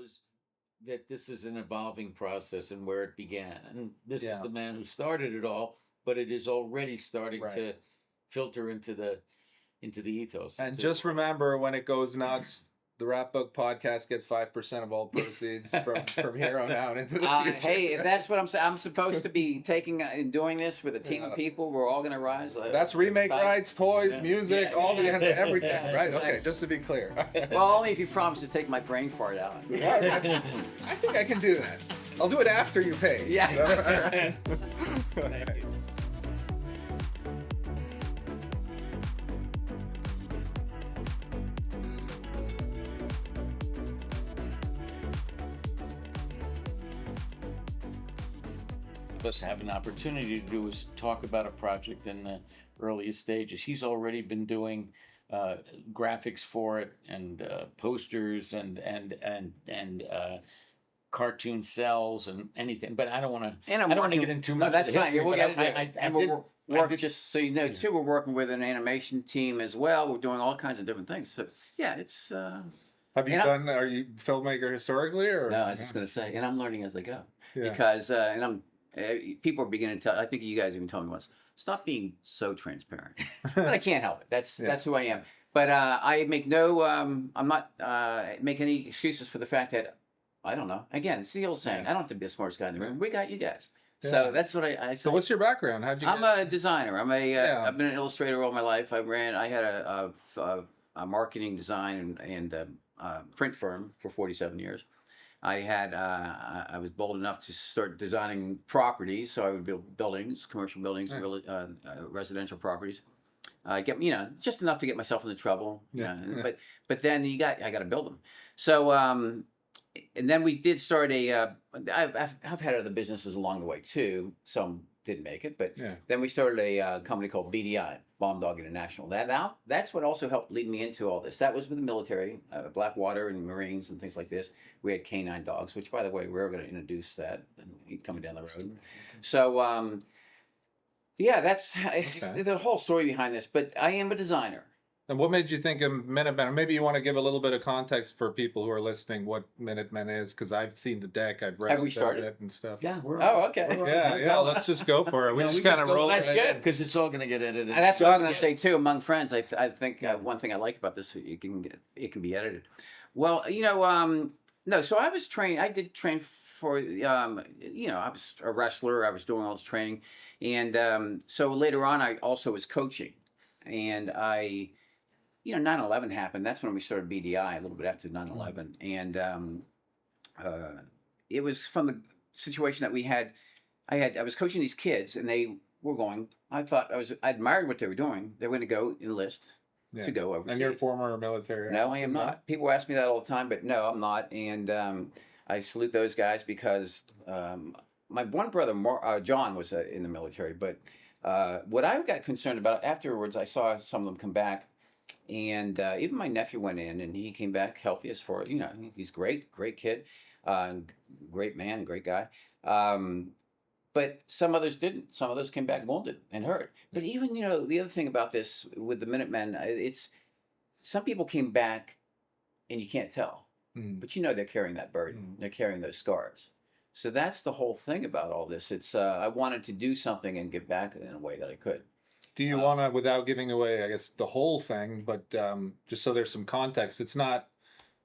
knows that this is an evolving process and where it began. And this is Yeah. the man who started it all, but it is already starting Right. to filter into the ethos. And just remember, when it goes nuts, the Rap Book Podcast gets 5% of all proceeds from here on out into the future. Hey, that's what I'm saying. I'm supposed to be taking and doing this with a team of people. We're all going to rise. That's remake rights, toys, Yeah. music, Yeah. all the everything, Yeah. right? Okay, just to be clear. Well, only if you promise to take my brain fart out. I think I can do that. I'll do it after you pay. Yeah. Thank you. Us have an opportunity to do is talk about a project in the earliest stages. He's already been doing graphics for it and posters and cartoon cells and anything. But I don't want to. I don't want to get into too much. No, that's of the fine. history, We'll but get into it. And we'll work, just so you know, Yeah. too, we're working with an animation team as well. We're doing all kinds of different things. But yeah, it's. Have you done? Are you a filmmaker historically, or? No, I was just going to say, and I'm learning as I go. Yeah. Because, and I'm. People are beginning to tell. I think you guys even told me once. Stop being so transparent. But I can't help it. That's who I am. But I make no. I'm not make any excuses for the fact that I don't know. Again, it's the old saying. I don't have to be the smartest guy in the room. We got you guys. Yeah. So that's what I say. So what's your background? How'd you? I'm a designer. I've been an illustrator all my life. I had a marketing design and print firm for 47 years. I was bold enough to start designing properties, so I would build buildings, commercial buildings, residential properties. Just enough to get myself into trouble. But then I got to build them. So and then we did start I've had other businesses along the way too. Some didn't make it, but then we started a company called BDI, Bomb Dog International. That's what also helped lead me into all this. That was with the military, Blackwater and Marines and things like this. We had canine dogs, which, by the way, we're going to introduce that coming down the road. So, that's the whole story behind this. But I am a designer. And what made you think of Minutemen? Maybe you want to give a little bit of context for people who are listening what Minutemen is, because I've seen the deck, I've read it and stuff. Yeah. Okay. Yeah. Let's just go for it. We just kind of roll. That's good, because it's all going to get edited. And that's what I'm going to say too. Among friends, I think one thing I like about this, it can be edited. Well, no. So I was trained. I did train for. I was a wrestler. I was doing all this training, and so later on, I also was coaching, and 9/11 happened. That's when we started BDI, a little bit after 9/11. And it was from the situation that we had. I was coaching these kids, and they were going. I admired what they were doing. They were going to go enlist to go overseas. And you're former military. No, I am not. People ask me that all the time, but no, I'm not. And I salute those guys because my one brother, John, was in the military. But what I got concerned about afterwards, I saw some of them come back. And even my nephew went in, and he came back healthy as far as, he's great kid, great man, great guy. But some others didn't. Some others came back wounded and hurt. But even, the other thing about this with the Minutemen, it's some people came back and you can't tell. But they're carrying that burden. They're carrying those scars. So that's the whole thing about all this. It's I wanted to do something and give back in a way that I could. Do you want to, without giving away, I guess, the whole thing, but just so there's some context, it's not,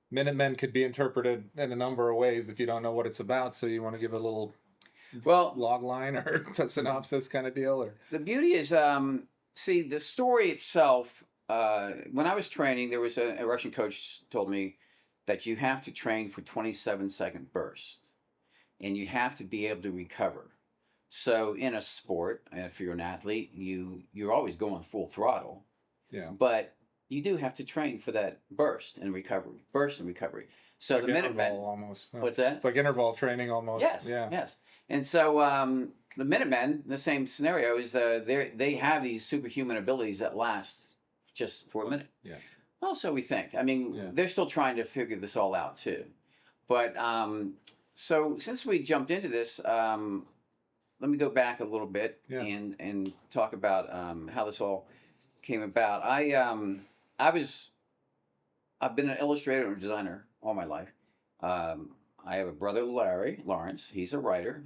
Minutemen could be interpreted in a number of ways if you don't know what it's about, so you want to give a little log line or a synopsis kind of deal? Or the beauty is, the story itself, when I was training, there was a Russian coach told me that you have to train for 27-second bursts, and you have to be able to recover. So in a sport, if you're an athlete, you're always going full throttle. Yeah. But you do have to train for that burst and recovery. So like the Minutemen almost. What's that? It's like interval training almost. Yes. Yeah. Yes. And so the Minutemen, the same scenario is they have these superhuman abilities that last just for a minute. Yeah. Well, so we think. I mean, they're still trying to figure this all out too. But so since we jumped into this, let me go back a little bit and talk about how this all came about. I've been an illustrator and designer all my life. I have a brother, Lawrence. He's a writer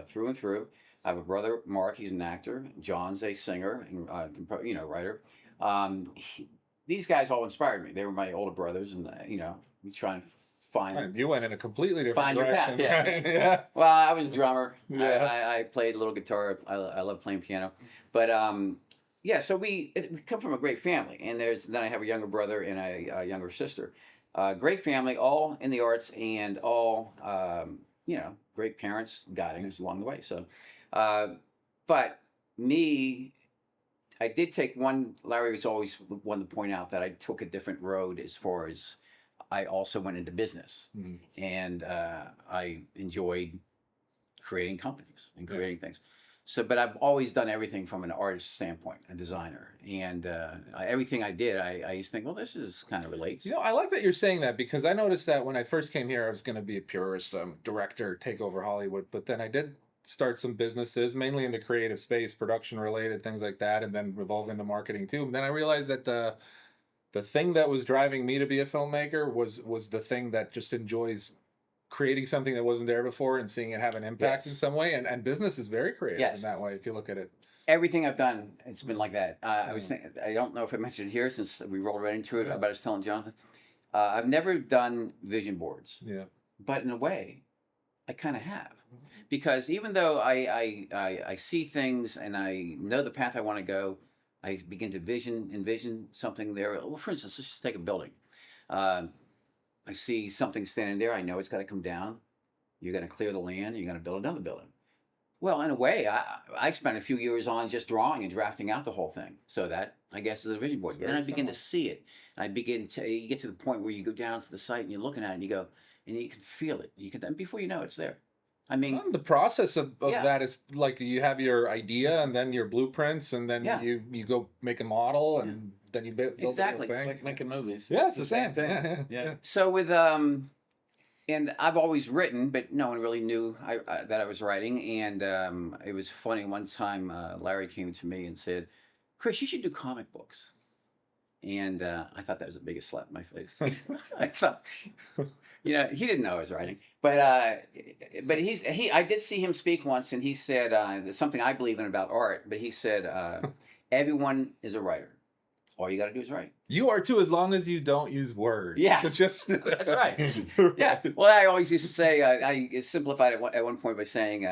through and through. I have a brother, Mark. He's an actor. John's a singer and writer. These guys all inspired me. They were my older brothers, and we try and find. You went in a completely different Find your direction. path, yeah. Right? Yeah. Well, I was a drummer. Yeah. I played a little guitar. I love playing piano, but yeah. So we come from a great family, and then I have a younger brother and a younger sister. Great family, all in the arts, and all great parents guiding us along the way. So, but me, I did take one. Larry was always one to point out that I took a different road as far as I also went into business, and I enjoyed creating companies and creating things. So, but I've always done everything from an artist standpoint, a designer, and everything I did, I used to think, well, this is kind of relates. I like that you're saying that, because I noticed that when I first came here, I was going to be a purist director, take over Hollywood, but then I did start some businesses, mainly in the creative space, production related, things like that, and then evolved into marketing too. And then I realized that the thing that was driving me to be a filmmaker was the thing that just enjoys creating something that wasn't there before and seeing it have an impact in some way. And business is very creative in that way, if you look at it. Everything I've done, it's been like that. I was thinking, I don't know if I mentioned it here since we rolled right into it, but I was telling Jonathan, I've never done vision boards. Yeah. But in a way, I kind of have. Because even though I see things and I know the path I want to go, I begin to envision something there. Well, for instance, let's just take a building. I see something standing there. I know it's got to come down. You're going to clear the land. You're going to build another building. Well, in a way, I spent a few years on just drawing and drafting out the whole thing. So that, I guess, is a vision board. Then I begin to see it. And you get to the point where you go down to the site and you're looking at it and you go, and you can feel it. And before you know it, it's there. I mean, the process of that is like you have your idea and then your blueprints, and then you go make a model, and then you build exactly. It's like making movies. Yeah, it's the same thing. Yeah. So with and I've always written, but no one really knew that I was writing. And it was funny. One time, Larry came to me and said, "Chris, you should do comic books." And I thought that was the biggest slap in my face. I thought, he didn't know I was writing, but I did see him speak once, and he said there's something I believe in about art. But he said everyone is a writer. All you got to do is write. You are too, as long as you don't use words. Yeah, that's right. Yeah. Well, I always used to say I simplified it at one point by saying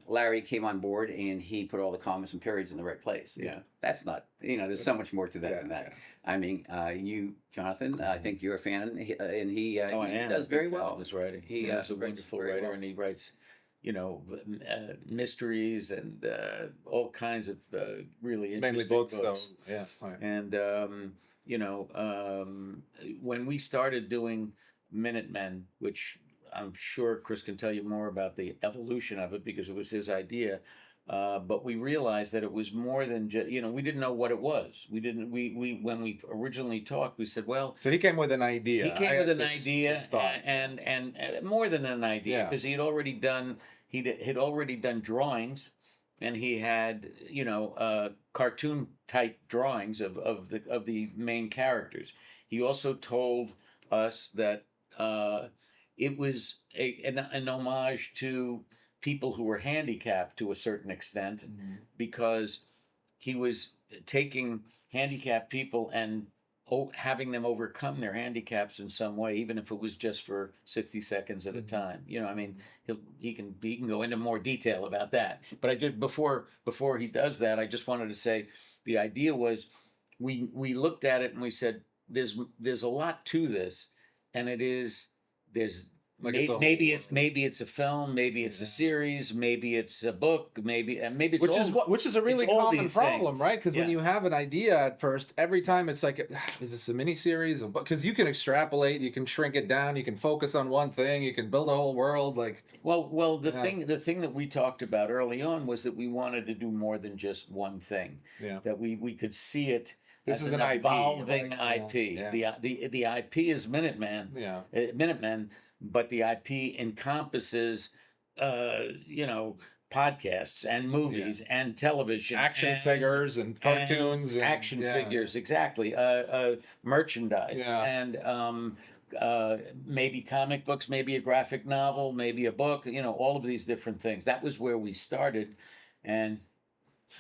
Larry came on board and he put all the commas and periods in the right place. Yeah, that's not. There's so much more to that than that. Yeah. I mean, you, Jonathan, I think you're a fan, and he does very well. His writing. He's a wonderful writer, well. And he writes, mysteries and all kinds of really interesting mainly books. Though. Yeah. Right. And when we started doing Minutemen, which I'm sure Chris can tell you more about the evolution of it because it was his idea. But we realized that it was more than just, we didn't know what it was. When we originally talked, we said, well. So he came with an idea. He came with an idea and more than an idea, because he had already done drawings, and he had, cartoon type drawings of the main characters. He also told us that it was an homage to people who were handicapped to a certain extent, because he was taking handicapped people and having them overcome their handicaps in some way, even if it was just for 60 seconds at a time. He can go into more detail about that. But I did before he does that, I just wanted to say the idea was we looked at it and we said there's a lot to this, and there's maybe it's a film, maybe it's a series, maybe it's a book, maybe it's which is a really common problem, things. Right? Because when you have an idea at first, every time it's like, is this a mini series? Because you can extrapolate, you can shrink it down, you can focus on one thing, you can build a whole world. The thing that we talked about early on was that we wanted to do more than just one thing. Yeah. That we could see it. This is an evolving IP. Yeah. The IP is Minutemen. Yeah. Minutemen. But the IP encompasses, podcasts and movies and television, action figures and cartoons, action figures, exactly, merchandise, and maybe comic books, maybe a graphic novel, maybe a book, all of these different things. That was where we started. And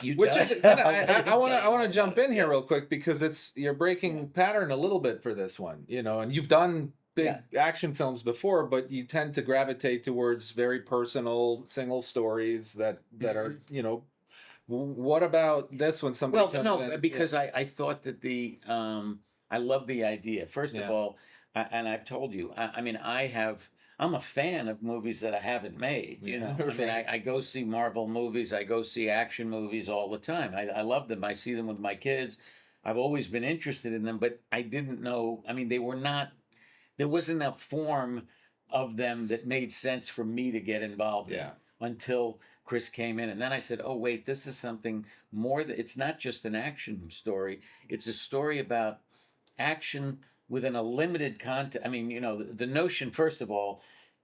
Which is, and I want to jump in here Yeah. real quick because you're breaking pattern a little bit for this one, and you've done big action films before, but you tend to gravitate towards very personal single stories that are, what about this when somebody Well, comes no, in? because I thought that I love the idea. First of all, and I've told you, I mean, I'm a fan of movies that I haven't made. I mean, I go see Marvel movies, I go see action movies all the time. I love them. I see them with my kids. I've always been interested in them, but I didn't know. I mean, there wasn't a form of them that made sense for me to get involved in until Chris came in. And then I said, oh, wait, this is something more that it's not just an action story. It's a story about action within a limited content. I mean, the notion, first of all,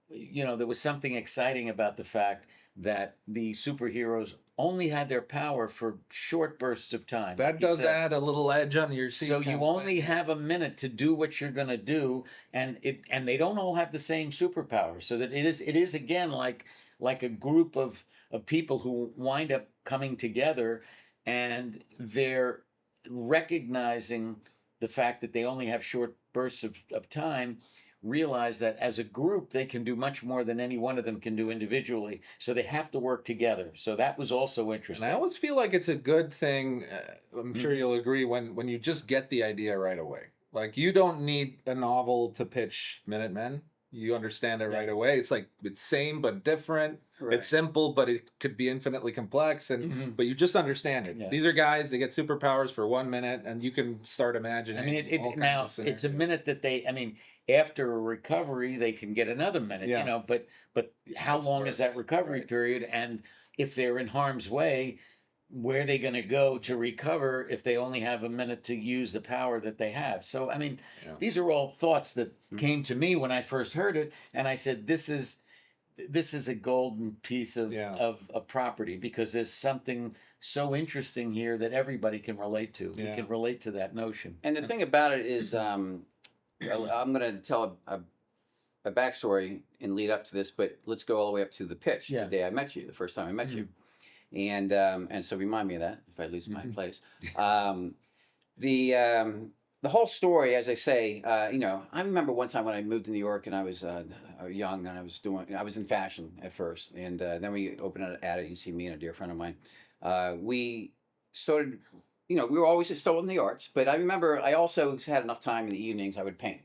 there was something exciting about the fact that the superheroes only had their power for short bursts of time. That does add a little edge on your seat. So you only have a minute to do what you're going to do, and they don't all have the same superpower. So that it is again like a group of people who wind up coming together, and they're recognizing the fact that they only have short bursts of time, realize that as a group they can do much more than any one of them can do individually, so they have to work together. So that was also interesting. And I always feel like it's a good thing, I'm sure you'll agree, when you just get the idea right away. Like, you don't need a novel to pitch Minutemen. You understand it right away. It's like, it's same but different. Right. It's simple, but it could be infinitely complex. And but you just understand it. Yeah. These are guys, they get superpowers for 1 minute, and you can start imagining. I mean, now it's a minute that after a recovery, they can get another minute. But how long is that recovery period? And if they're in harm's way, where are they going to go to recover if they only have a minute to use the power that they have? So, I mean, these are all thoughts that came to me when I first heard it. And I said, this is a golden piece of property, because there's something so interesting here that everybody can relate to. You can relate to that notion. And the thing about it is, I'm going to tell a backstory and lead up to this, but let's go all the way up to the pitch, the day I met you, the first time I met you. And so remind me of that if I lose my place. The whole story, as I say, I remember one time when I moved to New York and I was young, and I was in fashion at first, and then we opened an ad at UC, and a dear friend of mine. We started, we were always still in the arts, but I remember I also had enough time in the evenings I would paint.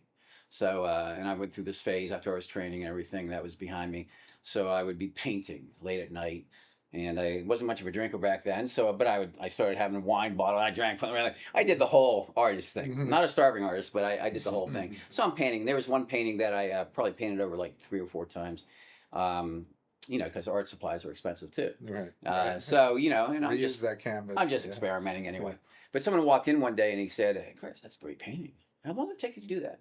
So, and I went through this phase after I was training and everything that was behind me. So I would be painting late at night. And I wasn't much of a drinker back then, but I started having a wine bottle, and I drank from the. I did the whole artist thing. Not a starving artist, but I did the whole thing. So I'm painting. There was one painting that I probably painted over like 3 or 4 times, because art supplies are expensive too. Right. So and I'm use that canvas. I'm just experimenting anyway. But someone walked in one day and he said, "Hey, Chris, that's great painting. How long did it take you to do that?"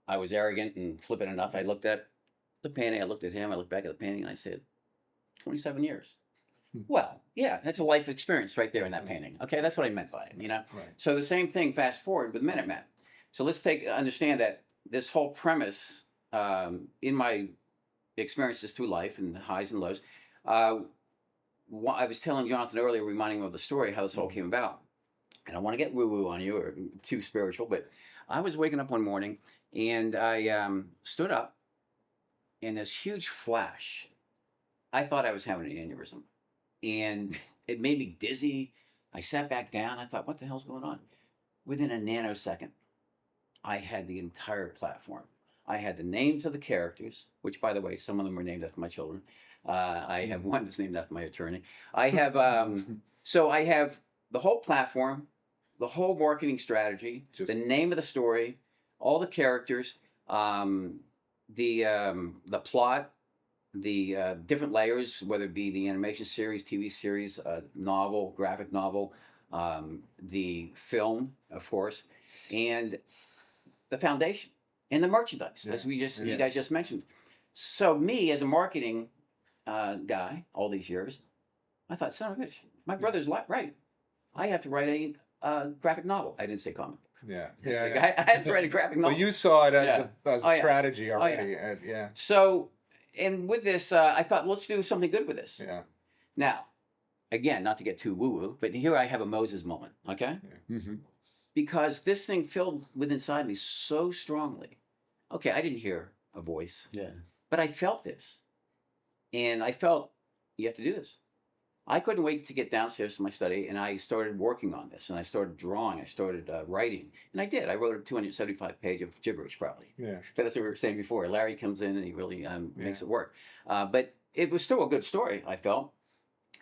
I was arrogant and flippant enough. I looked at the painting. I looked at him. I looked back at the painting, and I said, 27 years. Well, yeah, that's a life experience right there in that painting. Okay, that's what I meant by it, Right. So the same thing, fast forward with Minutemen. So let's understand that this whole premise, in my experiences through life and highs and lows, I was telling Jonathan earlier, reminding him of the story, how this all came about. And I want to get woo-woo on you or too spiritual, but I was waking up one morning and I stood up, and this huge flash, I thought I was having an aneurysm, and it made me dizzy. I sat back down. I thought, what the hell's going on? Within a nanosecond, I had the entire platform. I had the names of the characters, which, by the way, some of them were named after my children. I have one that's named after my attorney. I have, so I have the whole platform, the whole marketing strategy, the name of the story, all the characters, the plot, the different layers, whether it be the animation series, TV series, novel, graphic novel, the film, of course, and the foundation and the merchandise, as you guys just mentioned. So me, as a marketing guy, all these years, I thought, son of a bitch, my brother's right. I have to write a graphic novel. I didn't say comic. Yeah. It's like, Yeah. I hadn't read a graphic novel. But you saw it as Yeah. as Oh, a yeah. strategy Oh, already. Yeah. So, and with this, I thought, let's do something good with this. Yeah. Now, again, not to get too woo-woo, but here I have a Moses moment, okay? Mm-hmm. Because this thing filled within inside me so strongly. Okay, I didn't hear a voice, Yeah. but I felt this. And I felt, you have to do this. I couldn't wait to get downstairs to my study, and I started working on this, and I started drawing, I started writing, and I did. I wrote a 275-page of gibberish, probably. Yeah. But that's what we were saying before. Larry comes in and he really makes it work. But it was still a good story, I felt.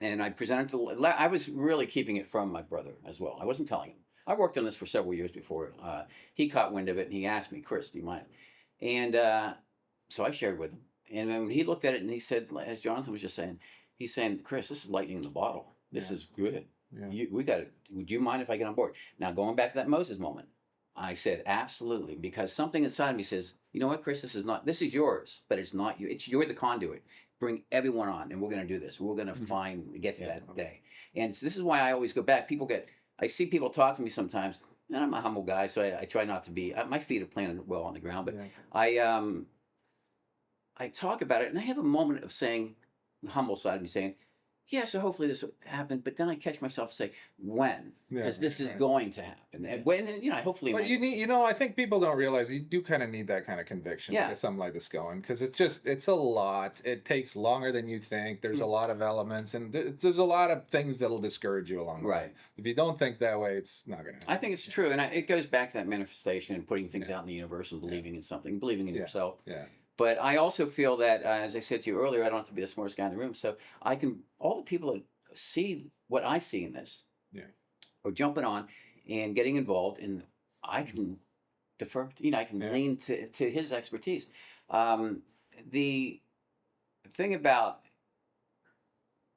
And I presented to Larry. I was really keeping it from my brother as well. I wasn't telling him. I worked on this for several years before. He caught wind of it, and he asked me, Chris, do you mind? And so I shared with him. And when he looked at it, and he said, as Jonathan was just saying, he's saying, Chris, this is lightning in the bottle. This is good. Yeah. We got it. Would you mind if I get on board? Now, going back to that Moses moment, I said, absolutely, because something inside of me says, you know what, Chris, this is yours, but it's not you. You're the conduit. Bring everyone on, and we're going to do this. We're going to get to that day. And this is why I always go back. I see people talk to me sometimes, and I'm a humble guy, so I try not to be, my feet are planted well on the ground, but I talk about it, and I have a moment of saying, the humble side of me saying, yeah, so hopefully this will happen. But then I catch myself say, when? Because this is going to happen. And when, hopefully. But you need, I think people don't realize you do kind of need that kind of conviction to get something like this going, because it's a lot. It takes longer than you think. There's a lot of elements, and there's a lot of things that'll discourage you along the way. If you don't think that way, it's not going to happen. I think it's true. And it goes back to that manifestation and putting things out in the universe and believing in something, believing in yourself. Yeah. But I also feel that, as I said to you earlier, I don't have to be the smartest guy in the room. So all the people that see what I see in this are jumping on and getting involved, and I can defer, I can lean to his expertise. The thing about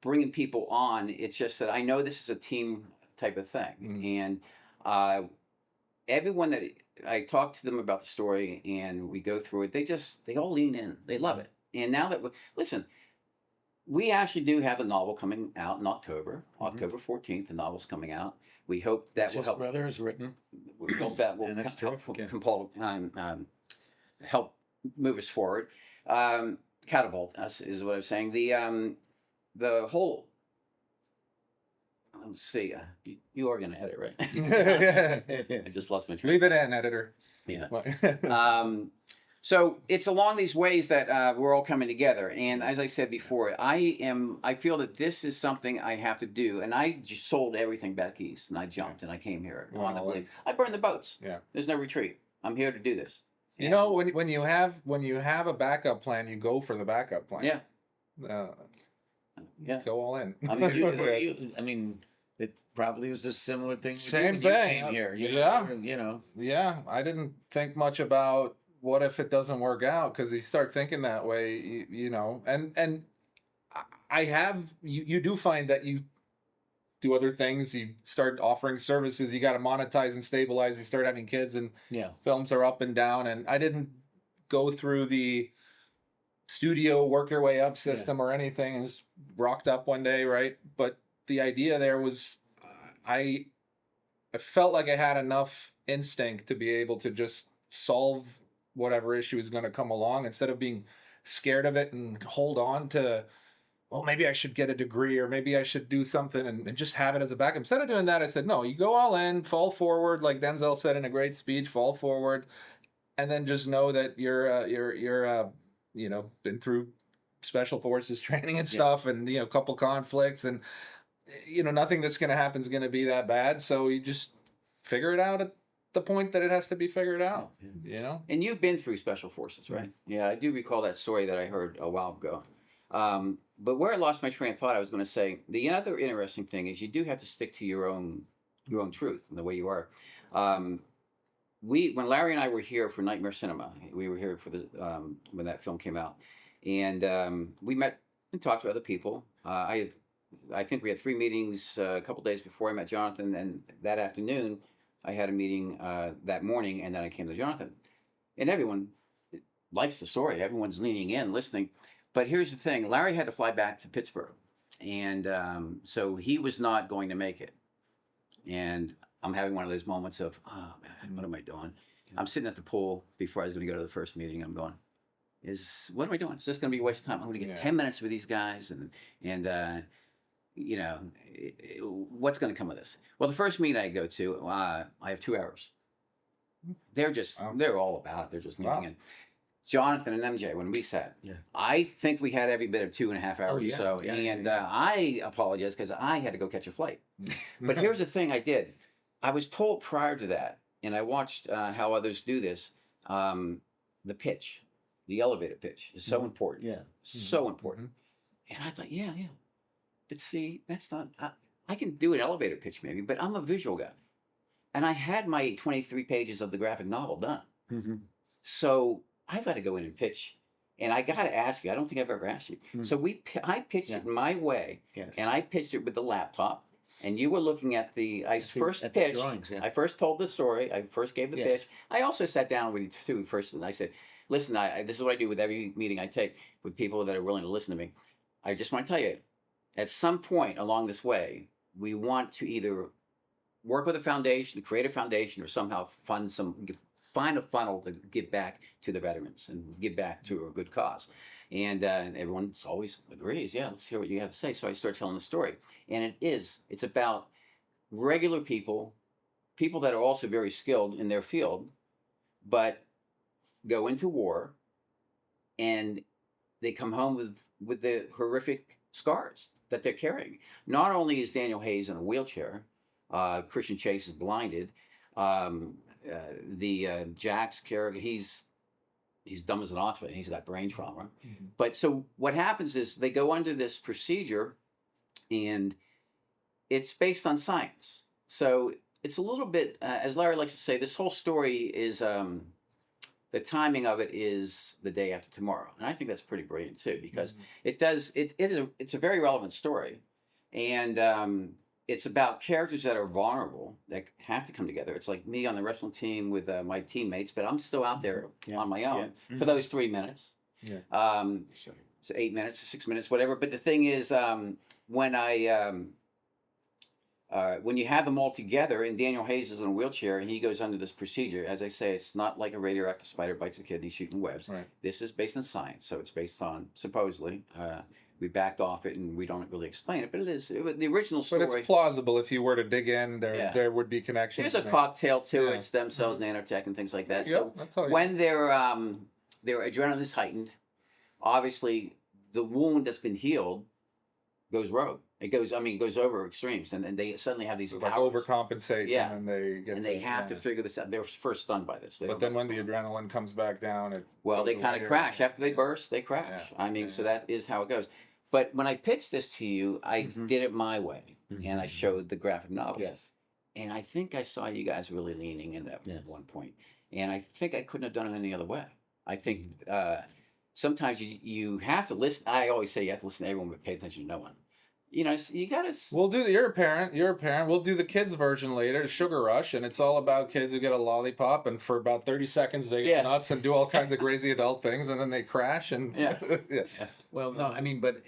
bringing people on, it's just that I know this is a team type of thing. And everyone that I talk to them about the story and we go through it, they all lean in. They love it. And now that, listen, we actually do have the novel coming out in October 14th. The novel's coming out. We hope that will help. His brother has written. We hope that will help move us forward. Catapult us is what I'm saying. The whole. Let's see. You are going to edit, right? I just lost my train. Leave it in, editor. Yeah. So it's along these ways that we're all coming together. And as I said before, I feel that this is something I have to do. And I just sold everything back east, and I jumped and I came here. I burned the boats. Yeah. There's no retreat. I'm here to do this. And when you have a backup plan, you go for the backup plan. Yeah. Go all in. I mean, it probably was a similar thing. Same thing. You came here. Yeah. I didn't think much about what if it doesn't work out, because you start thinking that way, and I have, you do find that you do other things, you start offering services, you got to monetize and stabilize, you start having kids, and films are up and down, and I didn't go through the studio work your way up system or anything. It was rocked up one day, right? But the idea there was, I felt like I had enough instinct to be able to just solve whatever issue is going to come along, instead of being scared of it and hold on to, well, maybe I should get a degree, or maybe I should do something and just have it as a backup. Instead of doing that, I said, no, you go all in, fall forward, like Denzel said in a great speech, fall forward, and then just know that you're been through special forces training and stuff, and a couple conflicts, and nothing that's going to happen is going to be that bad. So you just figure it out at the point that it has to be figured out. And you've been through special forces, right? Yeah, I do recall that story that I heard a while ago. But where I lost my train of thought, I was going to say, the other interesting thing is you do have to stick to your own truth and the way you are. When Larry and I were here for Nightmare Cinema, we were here for the when that film came out, and we met and talked to other people. I think we had 3 meetings a couple days before I met Jonathan, and that afternoon I had a meeting that morning, and then I came to Jonathan. And everyone likes the story. Everyone's leaning in, listening. But here's the thing. Larry had to fly back to Pittsburgh. And so he was not going to make it. And I'm having one of those moments of, oh man, what am I doing? I'm sitting at the pool before I was going to go to the first meeting. I'm going, what am I doing? Is this going to be a waste of time? I'm going to get 10 minutes with these guys, and you know, what's going to come of this? Well, the first meeting I go to, I have 2 hours. They're all about it. They're just meeting. And Jonathan and MJ, when we sat, I think we had every bit of 2.5 hours. I apologize because I had to go catch a flight. But here's the thing I did. I was told prior to that, and I watched how others do this, the pitch, the elevator pitch is so important. Yeah. So important. And I thought, yeah. But see, that's not, I can do an elevator pitch maybe, but I'm a visual guy. And I had my 23 pages of the graphic novel done. So I've got to go in and pitch. And I got to ask you, I don't think I've ever asked you. So I pitched it my way. And I pitched it with the laptop. And you were looking at I first told the story. I first gave the pitch. I also sat down with you too first, and I said, listen, this is what I do with every meeting I take with people that are willing to listen to me. I just want to tell you, at some point along this way, we want to either work with a foundation, create a foundation, or somehow find a funnel to give back to the veterans and give back to a good cause. And everyone always agrees, let's hear what you have to say. So I start telling the story. And it's about regular people that are also very skilled in their field, but go into war and they come home with the horrific scars that they're carrying. Not only is Daniel Hayes in a wheelchair, Christian Chase is blinded, Jack's character, he's dumb as an ox, and he's got brain trauma. But so what happens is they go under this procedure, and it's based on science. So it's a little bit, as Larry likes to say, this whole story is, the timing of it is the day after tomorrow. And I think that's pretty brilliant too, because it's a very relevant story. And it's about characters that are vulnerable, that have to come together. It's like me on the wrestling team with my teammates, but I'm still out there on my own for those 3 minutes. So 8 minutes, 6 minutes, whatever. But the thing is, when you have them all together, and Daniel Hayes is in a wheelchair, and he goes under this procedure. As I say, it's not like a radioactive spider bites a kid and he's shooting webs. This is based on science, so it's based on, supposedly, we backed off it and we don't really explain it, but the original story. But it's plausible if you were to dig in, there would be connections. There's a cocktail to it, stem cells, nanotech, and things like that. So when their adrenaline is heightened, obviously the wound that's been healed goes rogue. It goes over extremes, and they suddenly have these powers. Like overcompensates, and then they have to figure this out. They're first stunned by this. But then when the adrenaline comes back down, they kind of crash. After they burst, they crash. So that is how it goes. But when I pitched this to you, I did it my way, and I showed the graphic novel. And I think I saw you guys really leaning into that at one point. And I think I couldn't have done it any other way. I think sometimes you have to listen. I always say you have to listen to everyone, but pay attention to no one. You gotta. You're a parent. We'll do the kids version later, Sugar Rush, and it's all about kids who get a lollipop, and for about 30 seconds they get nuts and do all kinds of crazy adult things, and then they crash. And Well, no, I mean, but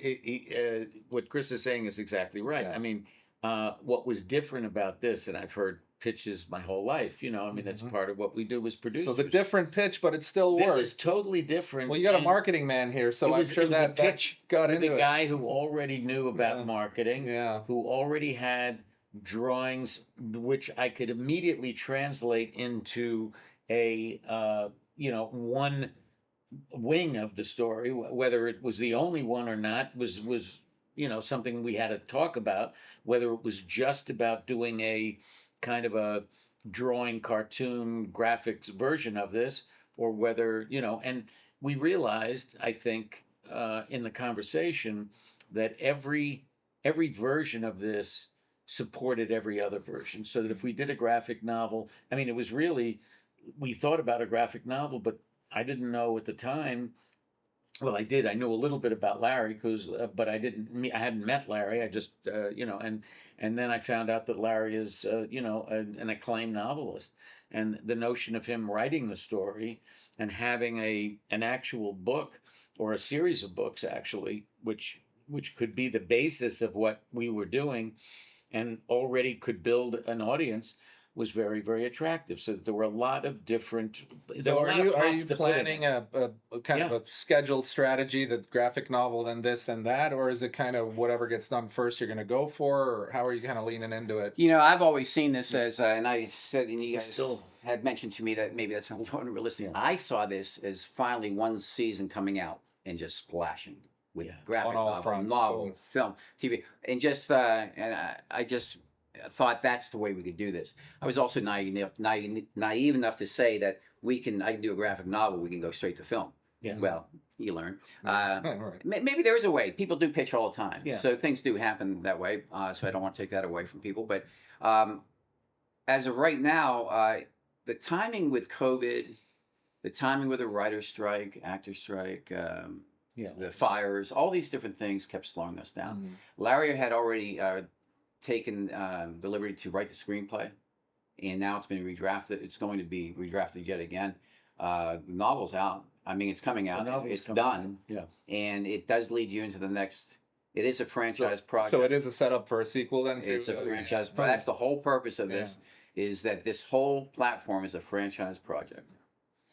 what Chris is saying is exactly right. I mean, what was different about this, and I've heard pitches my whole life, that's part of what we do as producers. So the different pitch, but it still works. It was totally different. Well, you got a marketing man here, so I'm sure that pitch got into it. The guy who already knew about marketing, who already had drawings, which I could immediately translate into a, one wing of the story. Whether it was the only one or not was something we had to talk about. Whether it was just about doing a kind of a drawing cartoon graphics version of this, or whether and we realized, I think, in the conversation, that every version of this supported every other version, so that if we did a graphic novel, I mean, it was really, we thought about a graphic novel, but I didn't know at the time. Well, I did. I knew a little bit about Larry, but I hadn't met Larry. I just, and then I found out that Larry is, an acclaimed novelist, and the notion of him writing the story and having an actual book, or a series of books actually, which could be the basis of what we were doing, and already could build an audience. was very, very attractive. So there were a lot of different. There So were a lot of are pots you to put in planning it. a kind of Yeah. a scheduled strategy, the graphic novel, then this, then that, or is it kind of whatever gets done first you're going to go for, or how are you kind of leaning into it? You know, I've always seen this as, and I said, and you guys Still- had mentioned to me that maybe that's a little unrealistic. Yeah. I saw this as finally one season coming out and just splashing with Yeah. graphic On all novel, fronts, novel, boom. film, TV, and just, and I just thought that's the way we could do this. I was also naive enough to say that I can do a graphic novel, we can go straight to film. Yeah. Well, you learn. Right. Maybe there is a way. People do pitch all the time, Yeah. so things do happen that way. So I don't want to take that away from people. But as of right now, the timing with COVID, the timing with the writer's strike, actor strike, Yeah. the fires, all these different things kept slowing us down. Mhm. Larry had already taken the liberty to write the screenplay, and now it's been redrafted. It's going to be redrafted yet again. The novel's out. I mean, it's coming out. novel's It's coming out. done, Yeah. and it does lead you into the next. It is a franchise project. So it is a setup for a sequel then too? It's a Okay. franchise. But that's the whole purpose of Yeah. this. Is that this whole platform is a franchise project.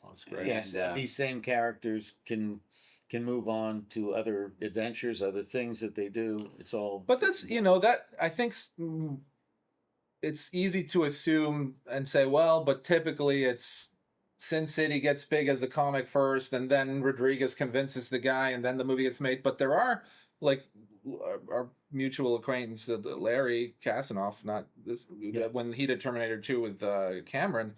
That's great. Yes, And, these same characters can move on to other adventures, other things that they do. It's all. But that's, that I think it's easy to assume and say, well, but typically it's Sin City gets big as a comic first, and then Rodriguez convinces the guy, and then the movie gets made. But there are, like, our mutual acquaintance, Larry Kasanoff, not this, when he did Terminator 2 with Cameron,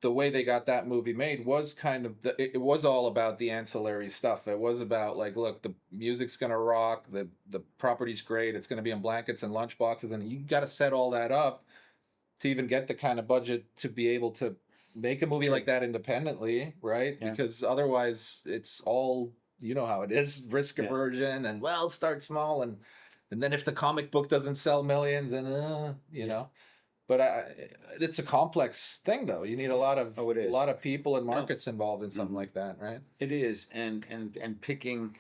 the way they got that movie made was kind of it was all about the ancillary stuff. It was about, like, look, the music's gonna rock, the property's great, it's gonna be in blankets and lunchboxes, and you got to set all that up to even get the kind of budget to be able to make a movie like that independently, right? Yeah. Because otherwise it's all, how it is, risk aversion, and well, start small, and then if the comic book doesn't sell millions, and know. But it's a complex thing, though. You need a lot of Oh, it is. a lot of people and markets involved in something like that, right? It is, and picking,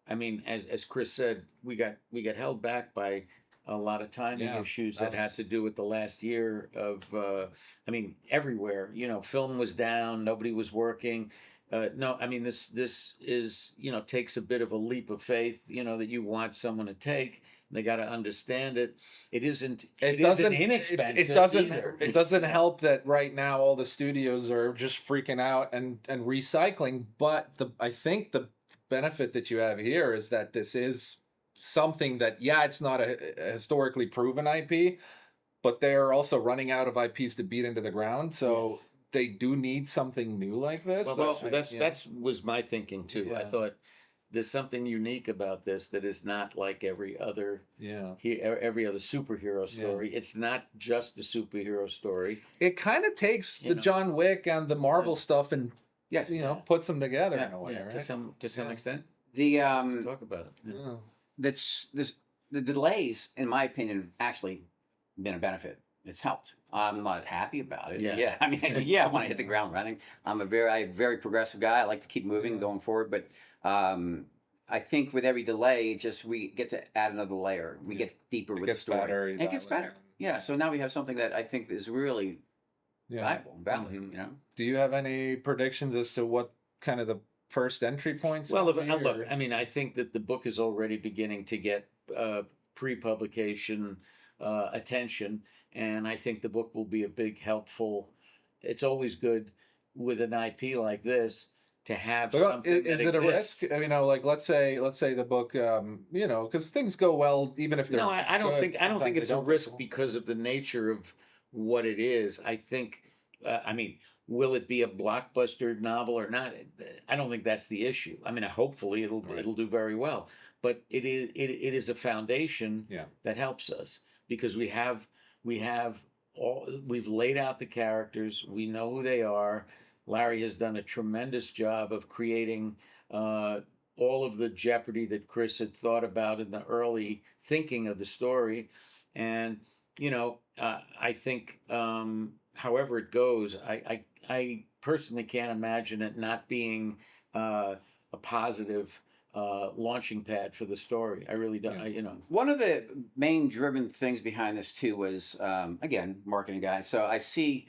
I mean, as Chris said, we got held back by a lot of timing Yeah, issues that that had was- to do with the last year of, I mean, everywhere. Film was down, nobody was working. No, I mean, this is, takes a bit of a leap of faith, that you want someone to take. They got to understand it. It isn't inexpensive. It doesn't. either. It doesn't help that right now all the studios are just freaking out and recycling. But I think the benefit that you have here is that this is something that, it's not a historically proven IP, but they're also running out of IPs to beat into the ground. So Yes. they do need something new like this. Well, So that's was my thinking too. I Yeah. thought there's something unique about this that is not like every other superhero story. It's not just a superhero story. it kind of takes You the know. John Wick and the Marvel stuff and Yes. puts them together Yeah. in a way, right? To some Yeah. extent. The Talk about it. Yeah. the delays, in my opinion, have actually been a benefit. It's helped. I'm not happy about it. Yeah. I mean, I want to hit the ground running. I'm a very progressive guy. I like to keep moving, going forward. But I think with every delay, we get to add another layer. We get deeper with the gets story. better And that it gets way. better. Yeah. So now we have something that I think is really Yeah. valuable and valid. Mhm. Do you have any predictions as to what kind of the first entry points? Well, would be, look, or- I mean, I think that the book is already beginning to get pre-publication attention, and I think the book will be a big helpful. It's always good with an IP like this to have But something is that it a exists. risk? Like let's say the book, because things go well, even if they're No, I don't good, think sometimes it's they a don't go risk well. because of the nature of what it is. I think, I mean, will it be a blockbuster novel or not? I don't think that's the issue. I mean, hopefully it'll do very well, but it is a foundation Yeah. that helps us because we've laid out the characters. We know who they are. Larry has done a tremendous job of creating all of the jeopardy that Chris had thought about in the early thinking of the story. And, I think, however it goes, I personally can't imagine it not being a positive launching pad for the story. I really don't. Yeah. One of the main driven things behind this too was, again, marketing guy. So I see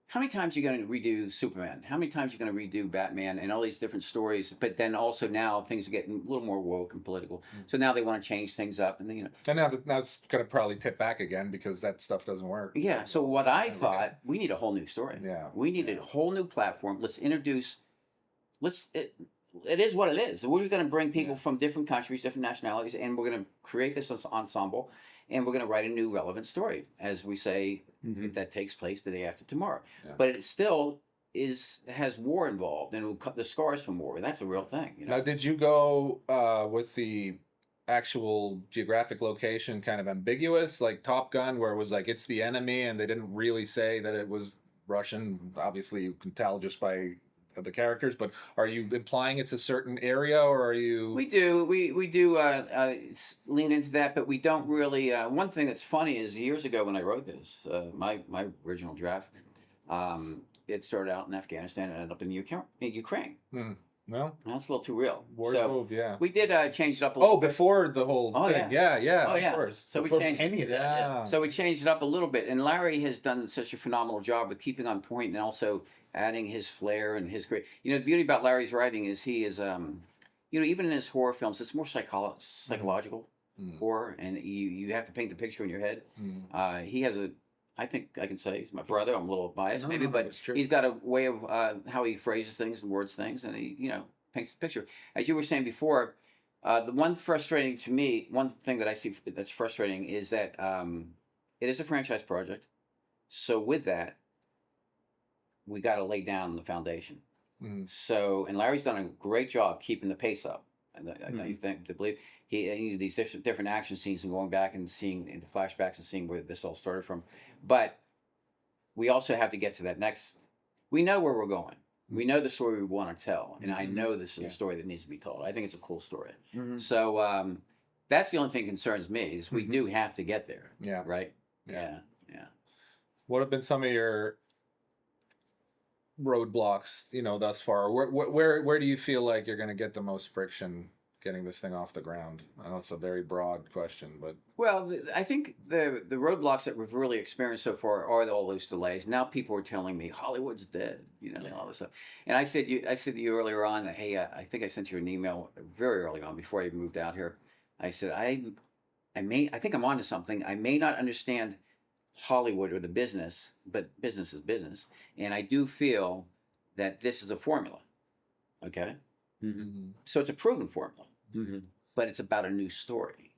how many times you're going to redo Superman, how many times you're going to redo Batman, and all these different stories. But then also now things are getting a little more woke and political. So now they want to change things up, and then, And now it's going to probably tip back again because that stuff doesn't work. Yeah. So what I thought, we need a whole new story. Yeah. We need a whole new platform. Let's introduce. It is what it is. We're going to bring people from different countries, different nationalities, and we're going to create this ensemble, and we're going to write a new relevant story, as we say, that takes place the day after tomorrow. Yeah. But it still has war involved, and the scars from war. That's a real thing. Now, did you go with the actual geographic location kind of ambiguous, like Top Gun, where it was like it's the enemy, and they didn't really say that it was Russian? Obviously, you can tell just by the characters, but are you implying it's a certain area, or are you? We do lean into that, but we don't really. One thing that's funny is years ago when I wrote this, my original draft, it started out in Afghanistan and ended up in Ukraine. No, that's a little too real. War move, yeah. We did change it up a little bit. Before the whole thing. Yeah, of course. So before we changed any of that. Yeah. So we changed it up a little bit, and Larry has done such a phenomenal job with keeping on point and also adding his flair and his great. The beauty about Larry's writing is he is, even in his horror films, it's more psychological horror, and you have to paint the picture in your head. He has I think I can say he's my brother. I'm a little biased, but he's got a way of how he phrases things and words things, and he, paints the picture. As you were saying before, the one thing that I see that's frustrating is that it is a franchise project. So with that, we got to lay down the foundation. So, and Larry's done a great job keeping the pace up. And I think to believe he needed these different action scenes and going back and seeing in the flashbacks and seeing where this all started from. But we also have to get to that next. We know where we're going. We know the story we want to tell, and I know this is a story that needs to be told. I think it's a cool story. So that's the only thing that concerns me is we do have to get there. Yeah. Right. Yeah. Yeah. What have been some of your roadblocks, thus far? Where do you feel like you're going to get the most friction getting this thing off the ground? I know it's a very broad question, but well, I think the roadblocks that we've really experienced so far are all those delays. Now people are telling me Hollywood's dead, all this stuff. And I said to you earlier on, hey, I think I sent you an email very early on before I moved out here. I said I think I'm onto something. I may not understand Hollywood or the business, but business is business, and I do feel that this is a formula. Okay, so it's a proven formula, but it's about a new story.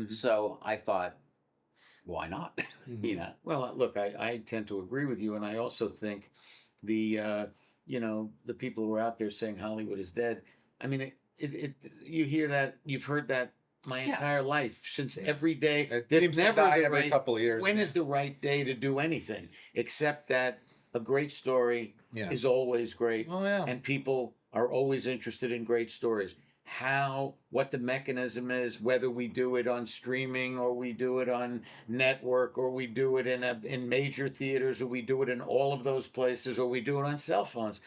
So I thought, why not? Well, look, I tend to agree with you, and I also think the people who are out there saying Hollywood is dead. I mean, you hear that, you've heard that my entire life, since every day. It seems to die every couple of years. When is the right day to do anything? Except that a great story is always great, and people are always interested in great stories. What the mechanism is, whether we do it on streaming or we do it on network or we do it in major theaters or we do it in all of those places or we do it on cell phones,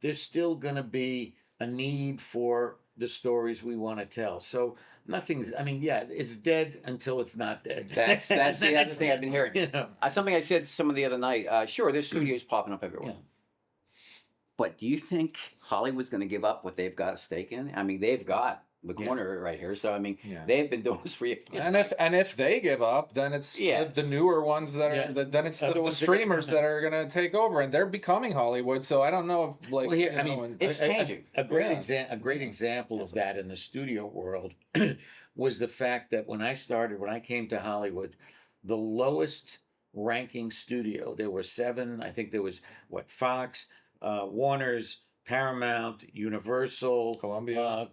there's still going to be a need for the stories we want to tell. So it's dead until it's not dead. That's the other thing I've been hearing. Something I said to someone the other night. Sure, there's studios popping up everywhere. But do you think Hollywood's going to give up what they've got a stake in? I mean, they've got the corner right here. So they've been doing this for years. And if they give up, then it's the newer ones that are then it's the streamers that are going to take over, and they're becoming Hollywood. So I don't know if it's changing. A great example of that in the studio world was the fact that when I came to Hollywood, the lowest ranking studio, there were 7. I think there was Fox, Warner's, Paramount, Universal, Columbia,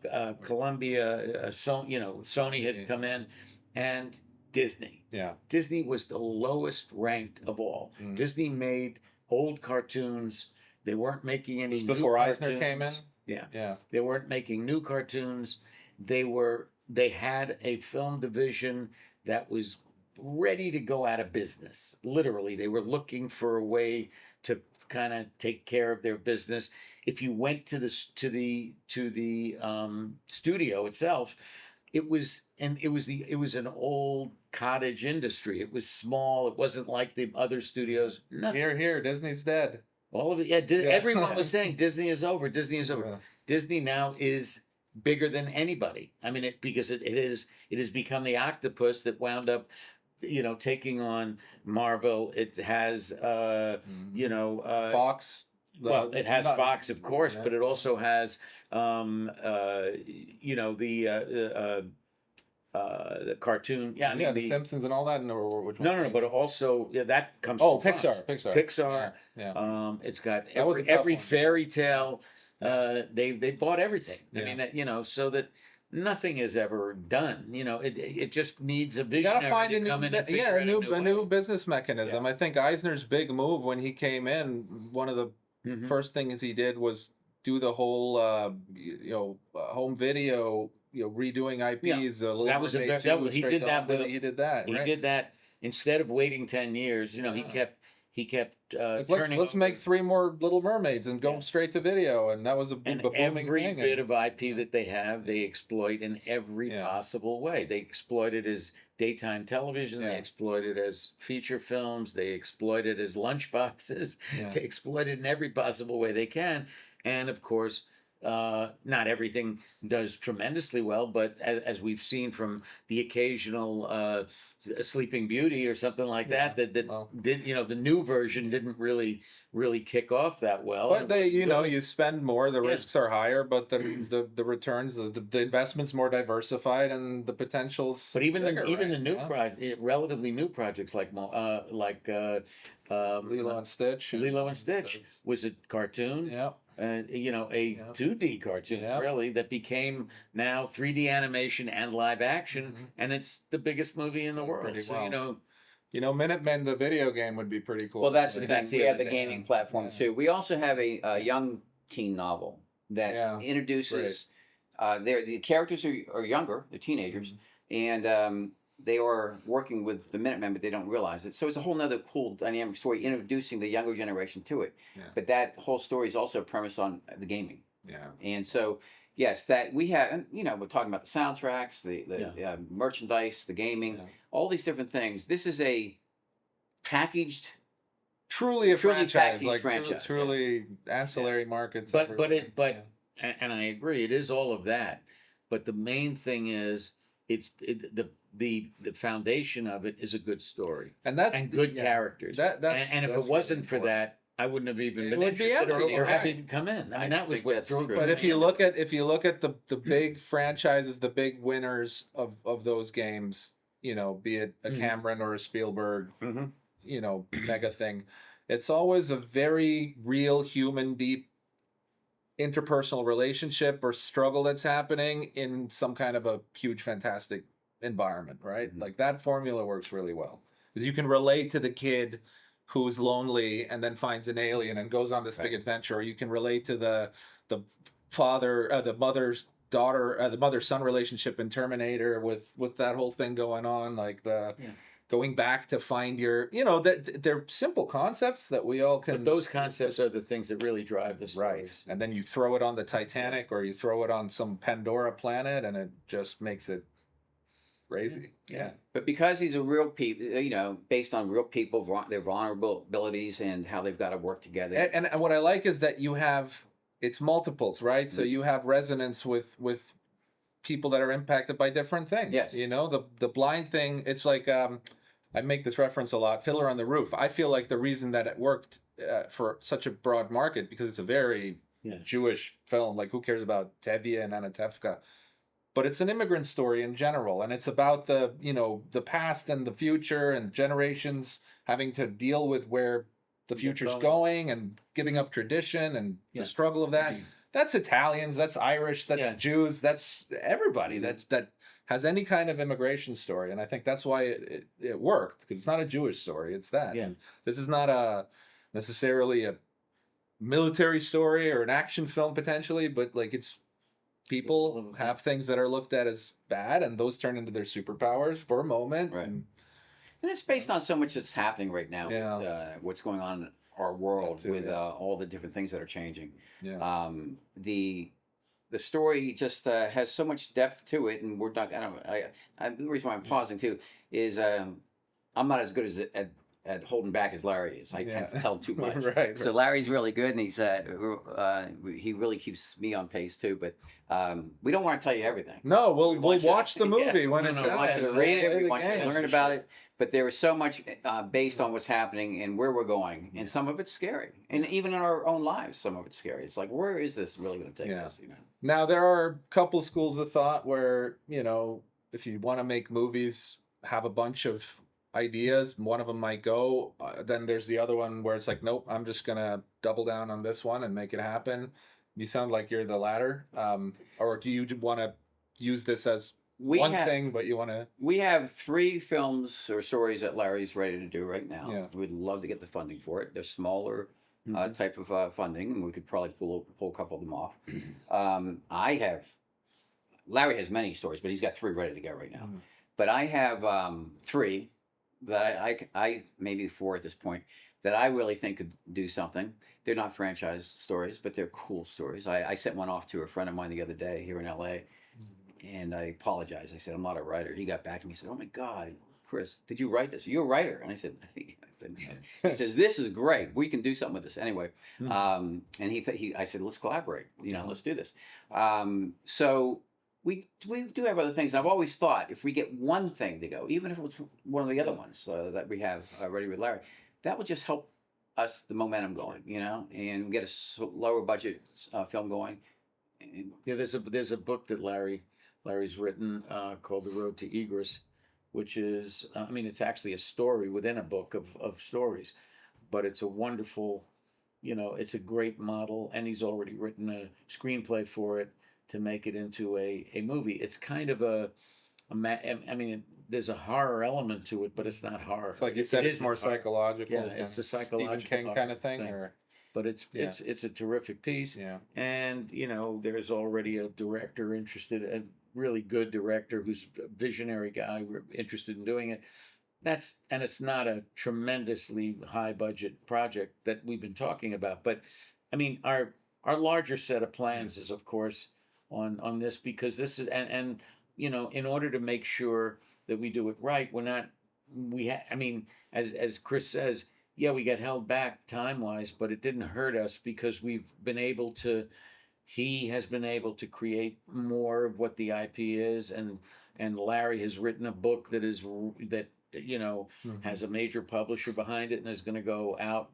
Sony had come in, and Disney. Yeah, Disney was the lowest ranked of all. Disney made old cartoons. They weren't making any new before cartoons. Eisner came in. Yeah. They weren't making new cartoons. They had a film division that was ready to go out of business. Literally, they were looking for a way to kind of take care of their business. If you went to the studio itself, it was an old cottage industry. It was small. It wasn't like the other studios. Nothing. Here, Disney's dead. All of it. Yeah, everyone was saying Disney is over. Disney is over. Yeah. Disney now is bigger than anybody. I mean, because it has become the octopus that wound up, taking on Marvel. It has, Fox. Well, it has Fox, of course, yeah. but it also has, the cartoon. Yeah, I mean, the Simpsons and all that. No, but also that comes. Oh, from Pixar, Fox. Pixar. Pixar. Yeah. It's got That was a tough every one. fairy tale. They bought everything. Yeah. I mean, so that nothing is ever done. It just needs a You visionary gotta find to come in and figure out a new way. business mechanism. Yeah. I think Eisner's big move when he came in, one of the Mhm. first things he did was do the whole home video, redoing IPs. That was he did that with he did that. He Right? did that instead of waiting 10 years. He kept turning. Let's over- make 3 more Little Mermaids and go straight to video, and that was a And booming every thing. bit of IP that they have, they exploit in every Yeah. possible way. They exploit it as daytime television. Yeah. They exploit it as feature films. They exploit it as lunchboxes. Yeah. They exploit it in every possible way they can. And of course, not everything does tremendously well, but as we've seen from the occasional Sleeping Beauty or something like that Well. did the new version didn't really kick off that well. But And it they, wasn't good. you spend more, the Yeah. risks are higher, but the returns, the investment's more diversified, and the potential's. But even bigger, the right? new Yeah. relatively new projects like Lilo and Stitch. Lilo and Stitch was a cartoon, Yeah. a Yeah. 2D cartoon Yeah. really that became now 3D animation and live action, Mhm. and it's the biggest movie in the Done world. pretty So well. Minutemen, the video game, would be pretty cool. Well, that's the Yeah. thing. That's We the have other the thing. gaming platform Yeah. too. We also have a young teen novel that Yeah. introduces. The characters are younger, they're teenagers, and they are working with the Minutemen, but they don't realize it. So it's a whole nother cool dynamic story introducing the younger generation to it. Yeah. But that whole story is also premised on the gaming. Yeah. And so, yes, that we have, and, we're talking about the soundtracks, the merchandise, the gaming, Yeah. all these different things. This is a packaged. Truly a Truly franchise, packaged like franchise, truly ancillary markets. But everywhere. and I agree, it is all of that. But the main thing is, the foundation of it is a good story and that's and good yeah. characters. That's and if that's it wasn't really for important. that, I wouldn't have even It been would be interested empty, or right. happy to come in. I mean, that was think what that's drew. true. But if you look at the big franchises, the big winners of those games, be it a Mhm. Cameron or a Spielberg, Mhm. mega thing, it's always a very real, human, deep interpersonal relationship or struggle that's happening in some kind of a huge, fantastic environment, right? Mhm. Like that formula works really well because you can relate to the kid who's lonely and then finds an alien and goes on this big adventure. Or you can relate to the father, the mother's daughter, the mother-son relationship in Terminator with that whole thing going on, like going back to find your, that they're simple concepts that we all can. But those concepts are the things that really drive the Right. stories. And then you throw it on the Titanic or you throw it on some Pandora planet and it just makes it crazy. Yeah. But because these are real people, based on real people, their vulnerabilities and how they've got to work together. And what I like is that it's multiples, right? So you have resonance with people that are impacted by different things. Yes. The blind thing, it's like, I make this reference a lot, Fiddler on the Roof. I feel like the reason that it worked for such a broad market, because it's a very Jewish film, like who cares about Tevye and Anatevka? But it's an immigrant story in general, and it's about the past and the future and generations having to deal with where the future's going and giving up tradition and the struggle of that. That's Italians, that's Irish, that's Jews, that's everybody that has any kind of immigration story. And I think that's why it worked, because it's not a Jewish story, it's that. Yeah. And this is not necessarily a military story or an action film potentially, but like it's people have things that are looked at as bad and those turn into their superpowers for a moment. Right. And it's based on so much that's happening right now. Yeah. What's going on our world too, with yeah. all the different things that are changing. Yeah. The story just has so much depth to it, and we're not. The reason why I'm pausing too is I'm not as good at holding back as Larry is. I tend to tell too much. Right. So Larry's really good, and he really keeps me on pace too. But we don't want to tell you everything. No, we'll watch the Yeah. movie when We it's want to watch out. it or We'll read play it. We the want you to games. learn about it. But there is so much based on what's happening and where we're going, and some of it's scary. And even in our own lives, some of it's scary. It's like, where is this really going to take us? You know. Now there are a couple schools of thought where, you know, if you want to make movies, have a bunch of ideas, one of them might go. Then there's the other one where it's like, nope, I'm just gonna double down on this one and make it happen. You sound like you're the latter. Or do you want to use this as thing, but you want to? We have 3 films or stories that Larry's ready to do right now. Yeah. We'd love to get the funding for it. They're smaller type of funding, and we could probably pull a couple of them off. Larry has many stories, but he's got 3 ready to go right now. But I have 3 that I maybe 4 at this point that I really think could do something. They're not franchise stories, but they're cool stories. I sent one off to a friend of mine the other day here in LA. And I apologized. I said, I'm not a writer. He got back to me and said, oh my God, Chris, did you write this? Are you a writer? And I said, no. He says, this is great. We can do something with this anyway. And I said, let's collaborate. You know, let's do this. So we do have other things. And I've always thought if we get one thing to go, even if it's one of the other ones that we have ready with Larry, that will just help us the momentum going, you know, and get a lower budget film going. Yeah, there's a book that Larry's written called The Road to Egress, which is, I mean, it's actually a story within a book of stories, but it's a wonderful, you know, it's a great model, and he's already written a screenplay for it to make it into a movie. It's kind of I mean, there's a horror element to it, but it's not horror. It's like you said, it's more psychological. Yeah, it's a psychological Stephen King kind of thing. Or but it's a terrific piece. Yeah. And you know, there's already a director interested, a really good director who's a visionary guy. We're interested in doing it. And it's not a tremendously high budget project that we've been talking about. But I mean, our larger set of plans is, of course, on this, because this is and you know, in order to make sure that we do it right, I mean, as Chris says, yeah, we got held back time-wise, but it didn't hurt us because he has been able to create more of what the IP is, and Larry has written a book that you know, has a major publisher behind it and is going to go out,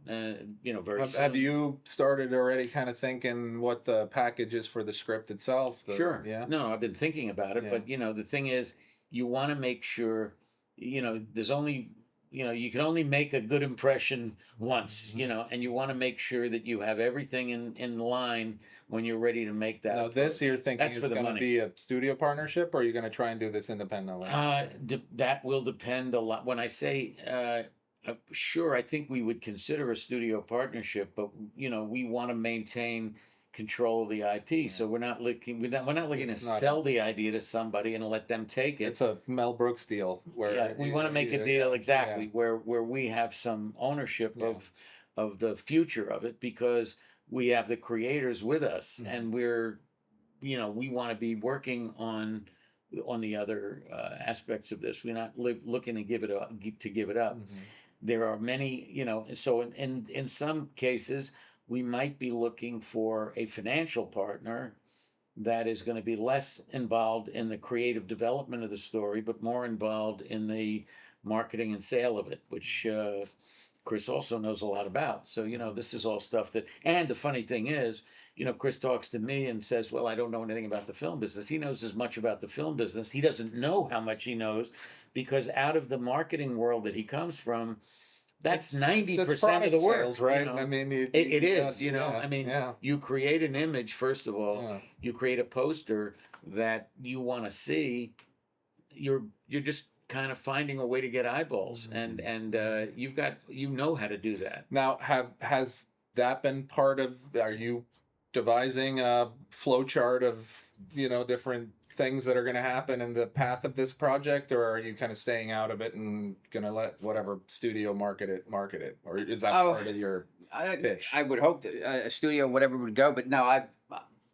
you know, very soon. Have you started already kind of thinking what the package is for the script itself? Sure. Yeah. No, I've been thinking about it, but you know, the thing is, you want to make sure, you know, you can only make a good impression once, you know, and you want to make sure that you have everything in line when you're ready to make that. Now, this you're thinking That's is for the going to money. be a studio partnership, or are you going to try and do this independently? That will depend a lot. When I say sure, I think we would consider a studio partnership, but you know, we want to maintain control of the IP, so we're not looking to sell the idea to somebody and let them take it. It's a Mel Brooks deal where we want to make a deal exactly where we have some ownership of the future of it, because we have the creators with us, and we're, you know, we want to be working on the other aspects of this. We're not looking to give it up. There are many, you know, so in some cases we might be looking for a financial partner that is going to be less involved in the creative development of the story, but more involved in the marketing and sale of it, which Chris also knows a lot about. So, you know, this is all stuff and the funny thing is, you know, Chris talks to me and says, well, I don't know anything about the film business. He knows as much about the film business. He doesn't know how much he knows, because out of the marketing world that he comes from, that's 90% of the work, sales, right? You know? I mean, it is, you know, I mean, you create an image, first of all, you create a poster that you want to see. You're just kind of finding a way to get eyeballs, and you know how to do that. Now, has that been part of? Are you devising a flow chart of, different things that are going to happen in the path of this project, or are you kind of staying out of it and going to let whatever studio market it, or is that part of your pitch? I would hope that a studio, whatever would go, but no,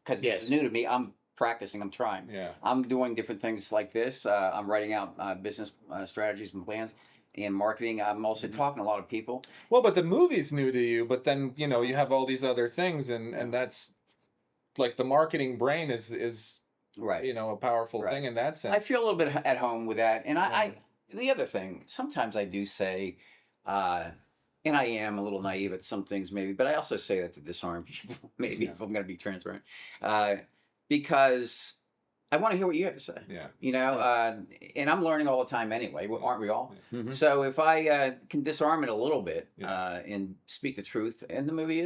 because Yes. it's new to me, I'm practicing, I'm trying. Yeah. I'm doing different things like this. I'm writing out business strategies and plans and marketing. I'm also talking to a lot of people. Well, but the movie's new to you, but then, you have all these other things, and that's like the marketing brain is Right. a powerful Right. thing in that sense. I feel a little bit at home with that. And the other thing, sometimes I do say, and I am a little naive at some things maybe, but I also say that to disarm people, maybe, if I'm going to be transparent, because I want to hear what you have to say. Yeah. And I'm learning all the time anyway, aren't we all? Mhm. So if I can disarm it a little bit Yeah. and speak the truth, and the movie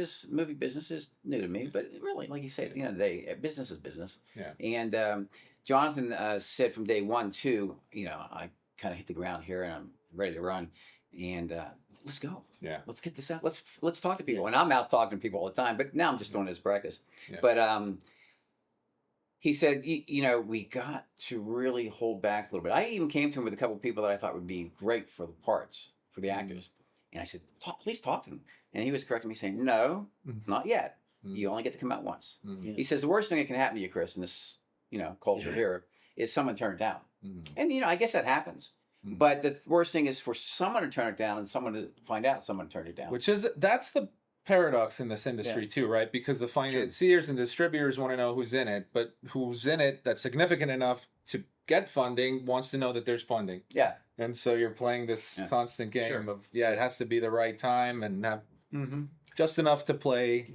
business is new to me, but really, like you say, at the end of the day, business is business. Yeah. And Jonathan said from day one too, I kind of hit the ground here and I'm ready to run, and let's go. Yeah. Let's get this out. Let's talk to people. And I'm out talking to people all the time, but now I'm just doing it as practice. Yeah. But he said, we got to really hold back a little bit. I even came to him with a couple of people that I thought would be great for the parts, for the actors. And I said, please talk to them. And he was correcting me saying, no, not yet. You only get to come out once. Yeah. He says, the worst thing that can happen to you, Chris, in this, culture here, is someone turn it down. And, I guess that happens. But the worst thing is for someone to turn it down and someone to find out someone turned it down. That's the paradox in this industry too, right? Because the financiers and distributors want to know who's in it, but who's in it that's significant enough to get funding wants to know that there's funding. Yeah. And so you're playing this constant game of, it has to be the right time and have just enough to play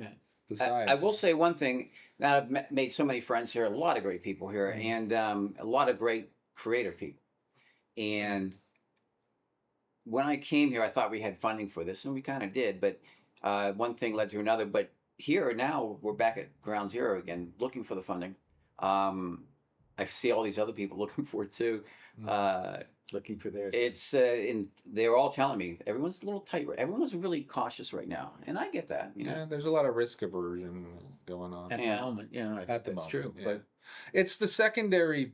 the size. I will say one thing. Now I've made so many friends here, a lot of great people here, and a lot of great creative people. And when I came here, I thought we had funding for this, and we kind of did, but one thing led to another. But here now, we're back at ground zero again, looking for the funding. I see all these other people looking for it too. Looking for theirs. It's and they're all telling me everyone's a little tight. Everyone's really cautious right now, and I get that. Yeah, there's a lot of risk aversion going on At the moment, I think at the that's moment, true. yeah. But it's the secondary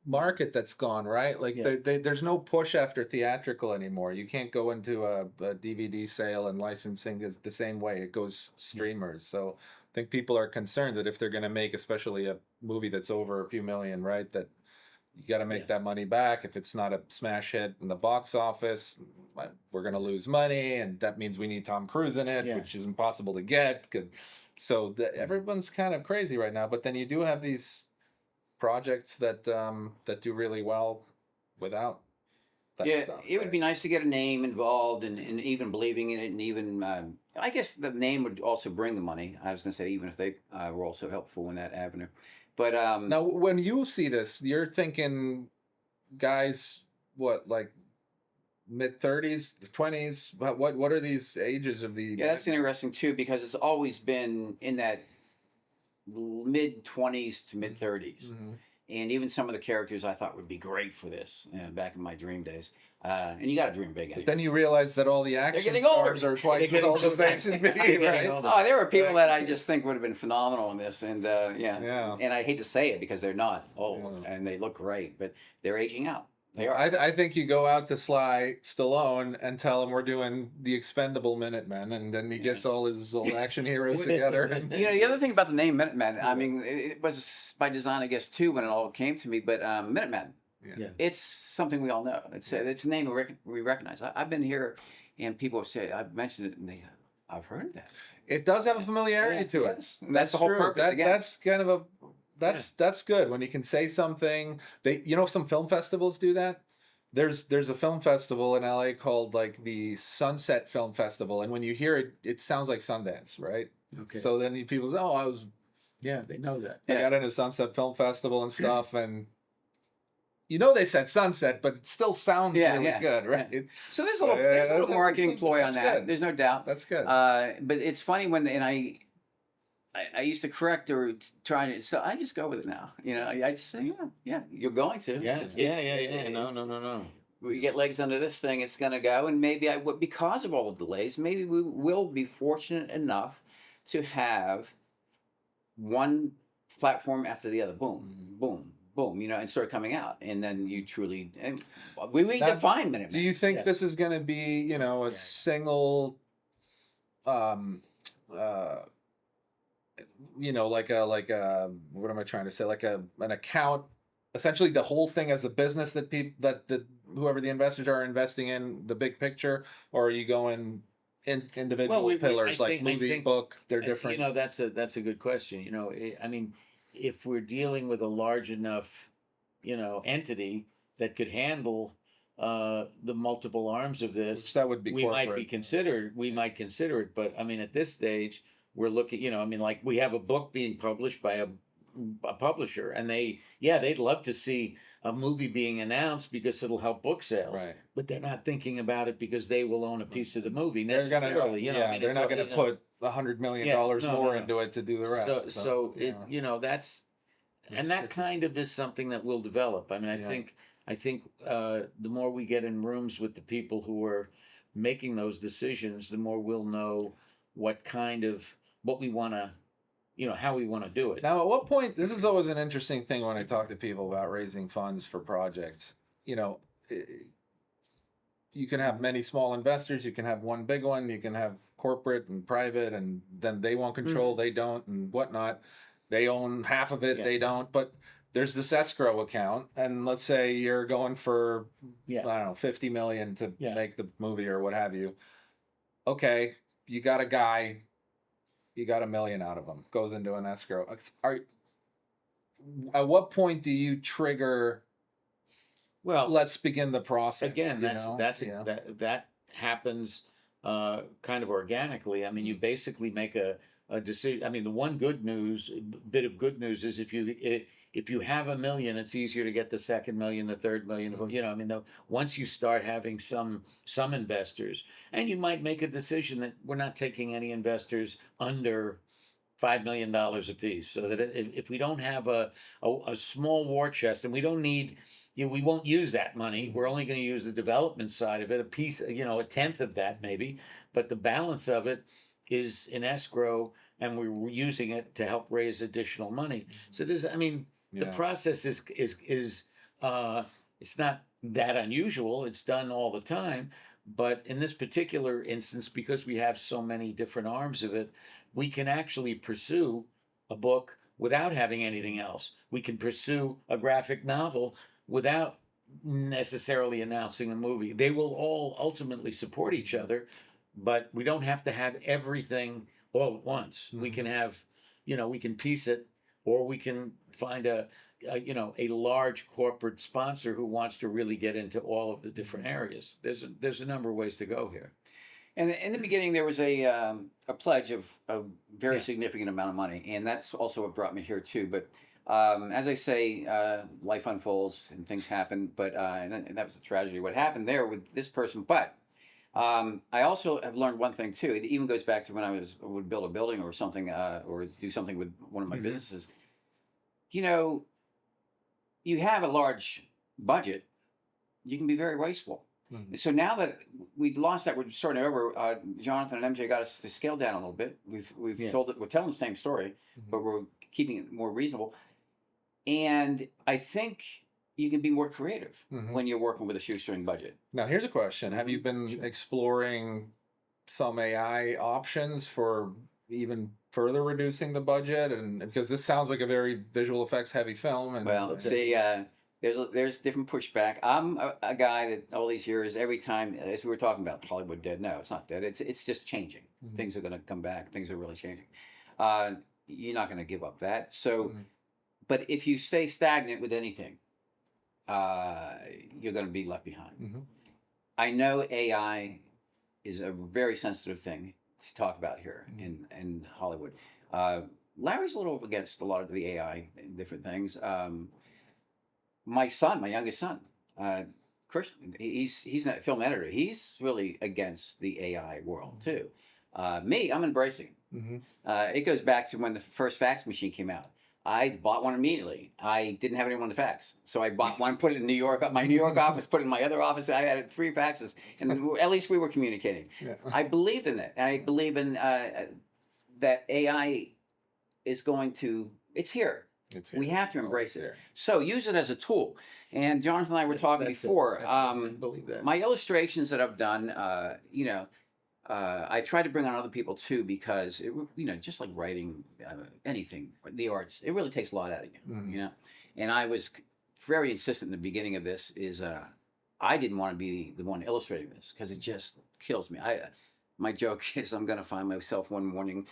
market that's gone, right? Like there's no push after theatrical anymore. You can't go into a DVD sale and licensing is the same way. It goes streamers. So I think people are concerned that if they're going to make, especially a movie that's over a few million, right, that you got to make that money back. If it's not a smash hit in the box office, we're going to lose money, and that means we need Tom Cruise in it, which is impossible to get. So everyone's kind of crazy right now. But then you do have these projects that do really well without that stuff. It would be nice to get a name involved and even believing in it, and even I guess the name would also bring the money. I was going to say even if they were also helpful in that avenue. But now, when you see this, you're thinking, guys, what, like mid-30s, 20s? What are these ages of the? Yeah, that's interesting too, because it's always been in that mid-20s to mid-30s. And even some of the characters I thought would be great for this back in my dream days. And you got to dream big. But then you realize that all the action stars are twice as old as they should be, right? Oh, there were people that I just think would have been phenomenal in this. And and I hate to say it because they're not old and they look great, but they're aging out. They are. I think you go out to Sly Stallone and tell him we're doing the Expendable Minutemen, and then he gets all his old action heroes together. And, the other thing about the name Minutemen, I mean, it was by design, I guess, too, when it all came to me. But Minutemen, it's something we all know. It's a name we recognize. I've been here, and people have said, I've mentioned it, and I've heard that. It does have a familiarity to it. Yes. That's the whole purpose. That's kind of a. That's good when you can say something. Some film festivals do that. There's a film festival in LA called like the Sunset Film Festival, and when you hear it, it sounds like Sundance, right? Okay. So then people say, they know that. I got into Sunset Film Festival and stuff, and they said Sunset, but it still sounds really good, right? Yeah. So there's a little marketing ploy on that. Good. There's no doubt. That's good. But it's funny I used to correct or try to, so I just go with it now. I just say, you're going to. No. We get legs under this thing, it's going to go. And maybe because of all the delays, maybe we will be fortunate enough to have one platform after the other, boom, boom, boom, and start coming out, and then you truly, and we redefine Minutemen. Do you think this is going to be, a single, like a what am I trying to say? Like an account, essentially the whole thing as a business that people that whoever the investors are investing in the big picture, or are you going individual pillars like movie, book? They're different. That's a good question. I mean, if we're dealing with a large enough, entity that could handle the multiple arms of this, Which that would be we might consider it. But I mean, at this stage, we're looking. I mean, like we have a book being published by a publisher, and they'd love to see a movie being announced because it'll help book sales. Right. But they're not thinking about it because they will own a piece of the movie necessarily. They're not going to put $100 million more into it to do the rest. So that's, and that kind of is something that will develop. I mean, I think the more we get in rooms with the people who are making those decisions, the more we'll know what we want to, how we want to do it. Now, at what point, this is always an interesting thing when I talk to people about raising funds for projects. You can have many small investors, you can have one big one, you can have corporate and private, and then they want control, they don't, and whatnot. They own half of it, they don't, but there's this escrow account, and let's say you're going for, I don't know, $50 million to make the movie or what have you. Okay, you got a guy, you got $1 million out of him, goes into an escrow. At what point do you trigger? Well, let's begin the process. Again, that happens kind of organically. I mean, you basically make a decision. I mean, the one bit of good news is if you have $1 million, it's easier to get the second million, the third million. I mean, once you start having some investors, and you might make a decision that we're not taking any investors under $5 million a piece, so that if we don't have a small war chest, and we don't need. We won't use that money. We're only going to use the development side of it, a piece, a tenth of that maybe, but the balance of it is in escrow, and we're using it to help raise additional money. So the process is it's not that unusual. It's done all the time, but in this particular instance, because we have so many different arms of it, we can actually pursue a book without having anything else. We can pursue a graphic novel without necessarily announcing a movie. They will all ultimately support each other, but we don't have to have everything all at once. We can have, we can piece it, or we can find a large corporate sponsor who wants to really get into all of the different areas. There's a number of ways to go here. And in the beginning, there was a pledge of a very significant amount of money, and that's also what brought me here too. But as I say, life unfolds and things happen. But and that was a tragedy. What happened there with this person? But I also have learned one thing too. It even goes back to when I would build a building or something, or do something with one of my businesses. You have a large budget, you can be very wasteful. So now that we've lost that, we're starting over. Jonathan and MJ got us to scale down a little bit. We're telling the same story, but we're keeping it more reasonable. And I think you can be more creative when you're working with a shoestring budget. Now, here's a question: have you been exploring some AI options for even further reducing the budget? And because this sounds like a very visual effects heavy film, and there's different pushback. I'm a guy that all these years, every time, as we were talking about Hollywood dead, no, it's not dead. It's just changing. Things are going to come back. Things are really changing. You're not going to give up that. So, but if you stay stagnant with anything, you're going to be left behind. I know AI is a very sensitive thing to talk about here in Hollywood. Larry's a little against a lot of the AI and different things. My youngest son, Chris, he's not a film editor. He's really against the AI world too. Me, I'm embracing it. It goes back to when the first fax machine came out. I bought one immediately. I didn't have anyone to fax, so I bought one, put it in New York, my New York office, put it in my other office. I had 3 faxes, and at least we were communicating. I believed in it, and I believe in that AI is going to, it's here. It's here. We have to Oh, embrace it's it. there. So use it as a tool. And Jonathan and I were talking before. I believe that. My illustrations that I've done, I try to bring on other people too, because just like writing, anything, the arts, it really takes a lot out of you, And I was very insistent in the beginning of this is I didn't want to be the one illustrating this because it just kills me. My joke is I'm going to find myself one morning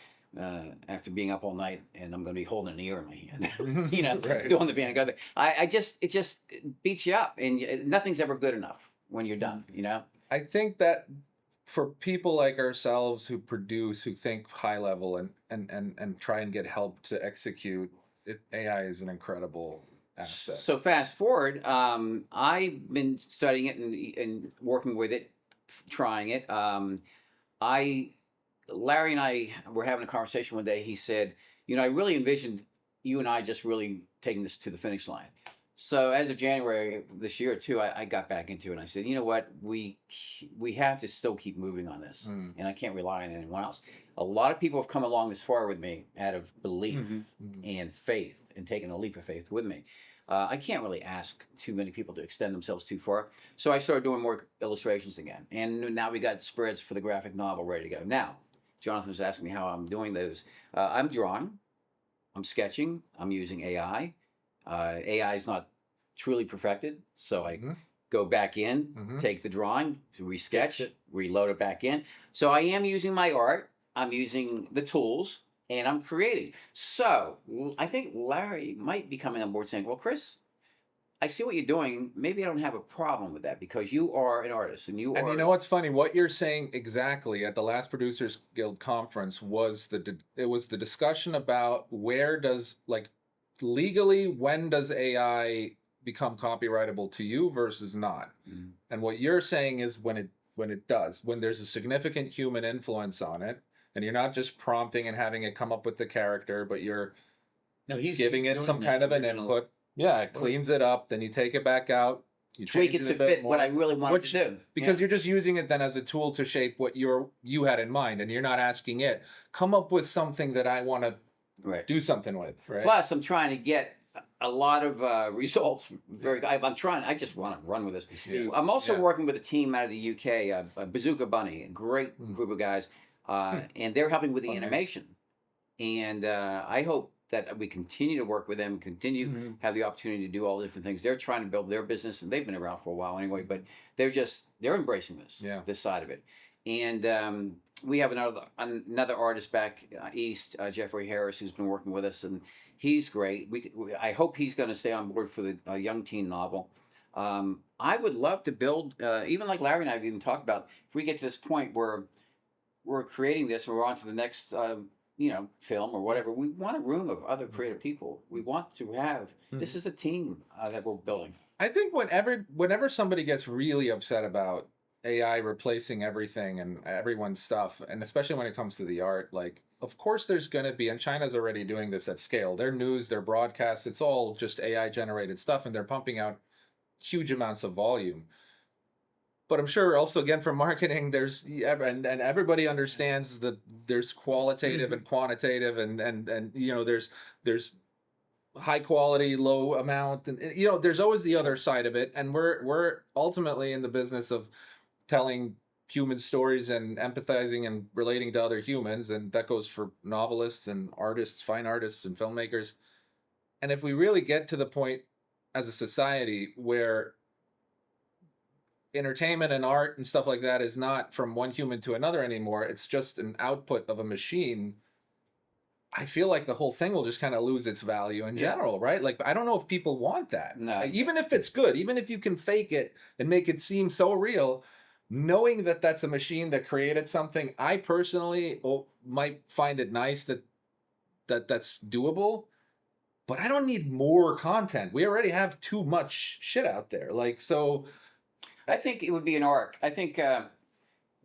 after being up all night, and I'm going to be holding an ear in my hand, Right. doing the Van Gogh thing. It just beats you up, and nothing's ever good enough when you're done. I think that for people like ourselves who produce, who think high level and try and get help to execute, AI is an incredible asset. So fast forward, I've been studying it and working with it, trying it. Larry and I were having a conversation one day. He said, I really envisioned you and I just really taking this to the finish line. So as of January this year too, I got back into it. And I said, you know what, we have to still keep moving on this, and I can't rely on anyone else. A lot of people have come along this far with me out of belief and faith, and taken a leap of faith with me. I can't really ask too many people to extend themselves too far. So I started doing more illustrations again. And now we got spreads for the graphic novel ready to go. Now, Jonathan was asking me how I'm doing those. I'm drawing, I'm sketching, I'm using AI. AI is not truly perfected. So I go back in, take the drawing, resketch it, reload it back in. So I am using my art, I'm using the tools, and I'm creating. So I think Larry might be coming on board saying, well, Chris, I see what you're doing. Maybe I don't have a problem with that because you are an artist and you are. And you know what's funny? What you're saying exactly at the last Producers Guild conference was it was the discussion about where does, like, legally, when does AI become copyrightable to you versus not? And what you're saying is when it does, when there's a significant human influence on it, and you're not just prompting and having it come up with the character, but you're giving it some kind of an input. Yeah, it cleans it up, then you take it back out, you tweak change it to a bit fit more, what I really wanted to do. because you're just using it then as a tool to shape what you had in mind, and you're not asking it, come up with something that I want to do something with. Right. Plus, I'm trying to get a lot of results. I just want to run with this. I'm also working with a team out of the UK, Bazooka Bunny, a great group of guys, and they're helping with the animation. And I hope that we continue to work with them, continue have the opportunity to do all the different things. They're trying to build their business, and they've been around for a while anyway. But they're embracing this side of it. And we have another artist back east, Jeffrey Harris, who's been working with us, and he's great. I hope he's going to stay on board for the young teen novel. I would love to build, even like Larry and I have even talked about, if we get to this point where we're creating this and we're on to the next film or whatever, we want a room of other creative people. We want to have, this is a team that we're building. I think whenever somebody gets really upset about AI replacing everything and everyone's stuff, and especially when it comes to the art, like, of course there's going to be, and China's already doing this at scale, their news, their broadcasts, it's all just AI generated stuff, and they're pumping out huge amounts of volume. But I'm sure also, again, for marketing, and everybody understands that there's qualitative and quantitative, and there's high quality, low amount, and there's always the other side of it. And we're ultimately in the business of telling human stories and empathizing and relating to other humans, and that goes for novelists and artists, fine artists and filmmakers. And if we really get to the point as a society where entertainment and art and stuff like that is not from one human to another anymore, it's just an output of a machine, I feel like the whole thing will just kind of lose its value in general, right? Like, I don't know if people want that. No. Like, even if it's good, even if you can fake it and make it seem so real, knowing that that's a machine that created something, I personally might find it nice that's doable, but I don't need more content. We already have too much shit out there. Like, so I think it would be an arc. I think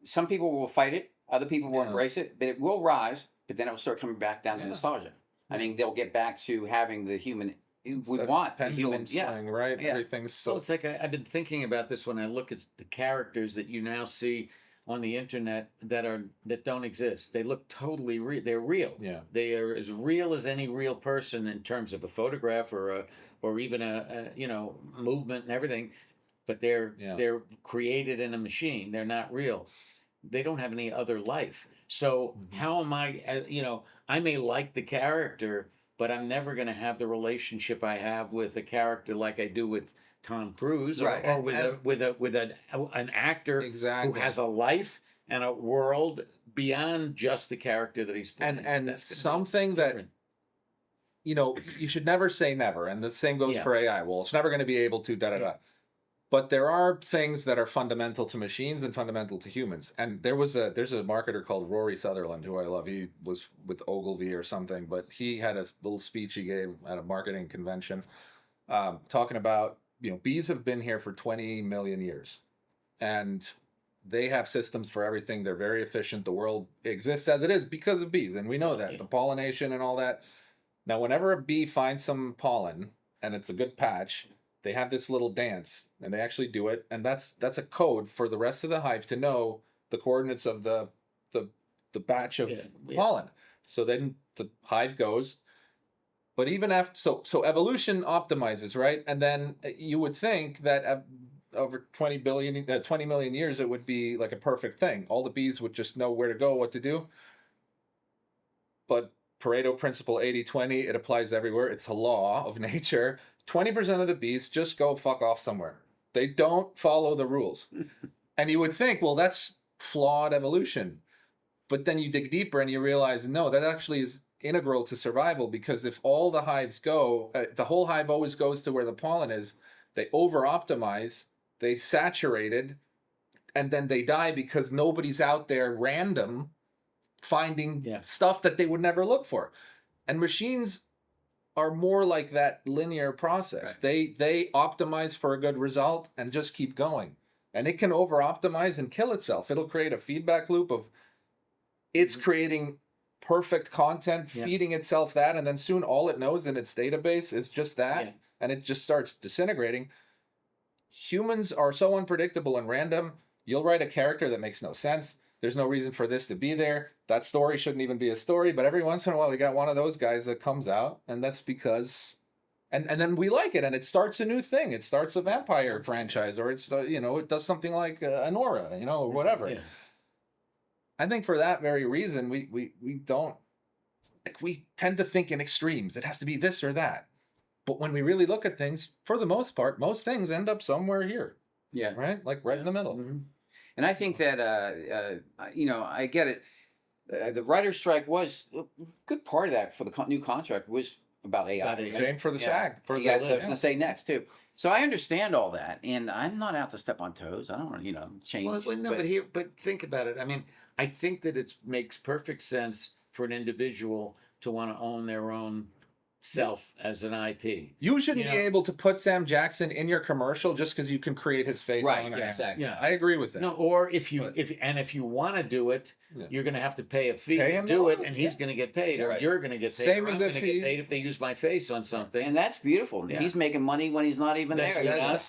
some people will fight it, other people will embrace it, but it will rise, but then it will start coming back down to nostalgia. I mean, they'll get back to having the human. We want the human, swing, right? Yeah. Everything's so. Well, it's like I've been thinking about this when I look at the characters that you now see on the internet that don't exist. They look totally real. They're real. Yeah. They are as real as any real person in terms of a photograph or even a movement and everything. But they're created in a machine. They're not real. They don't have any other life. So how am I? I may like the character, but I'm never going to have the relationship I have with a character like I do with Tom Cruise, Right. or with an actor Exactly. who has a life and a world beyond just the character that he's playing. And That's gonna be something that different. you should never say never, and the same goes Yeah. for AI. Well, it's never going to be able to da da da. But there are things that are fundamental to machines and fundamental to humans. And there's a marketer called Rory Sutherland, who I love. He was with Ogilvy or something, but he had a little speech he gave at a marketing convention, talking about, bees have been here for 20 million years, and they have systems for everything. They're very efficient. The world exists as it is because of bees, and we know that, the pollination and all that. Now, whenever a bee finds some pollen and it's a good patch, they have this little dance, and they actually do it, and that's a code for the rest of the hive to know the coordinates of the batch of pollen. So then the hive goes. But even after, so evolution optimizes, right? And then you would think that over 20 million years, it would be like a perfect thing. All the bees would just know where to go, what to do. But Pareto principle 80-20, it applies everywhere. It's a law of nature. 20% of the bees just go fuck off somewhere. They don't follow the rules. And you would think, well, that's flawed evolution. But then you dig deeper and you realize, no, that actually is integral to survival, because if all the hives go, the whole hive always goes to where the pollen is, they over-optimize, they saturated, and then they die because nobody's out there random finding stuff that they would never look for. And machines are more like that linear process. Right. They optimize for a good result and just keep going. And it can over-optimize and kill itself. It'll create a feedback loop of it's creating perfect content, feeding itself that, and then soon all it knows in its database is just that, and it just starts disintegrating. Humans are so unpredictable and random. You'll write a character that makes no sense. There's no reason for this to be there. That story shouldn't even be a story, but every once in a while we got one of those guys that comes out, and that's because, and then we like it, and it starts a new thing. It starts a vampire franchise, or it's it does something like Anora, or whatever. Yeah. I think for that very reason, we don't, we tend to think in extremes. It has to be this or that. But when we really look at things, for the most part, most things end up somewhere here. Yeah. Right? Like right in the middle. Mm-hmm. And I think that, I get it. The writer's strike was a good part of that for the new contract was about AI. Same for the SAG. I was going to say next, too. So I understand all that, and I'm not out to step on toes. I don't want to, change. Well, no, but think about it. I mean, I think that it makes perfect sense for an individual to want to own their own self as an IP. You shouldn't be able to put Sam Jackson in your commercial just because you can create his face. Right, exactly. Yeah, I agree with that. No, or if you want to do it, you're going to have to pay a fee to do it, and he's going to get paid, or you're going to get paid. Same as if they use my face on something. And that's beautiful. Yeah. He's making money when he's not even there.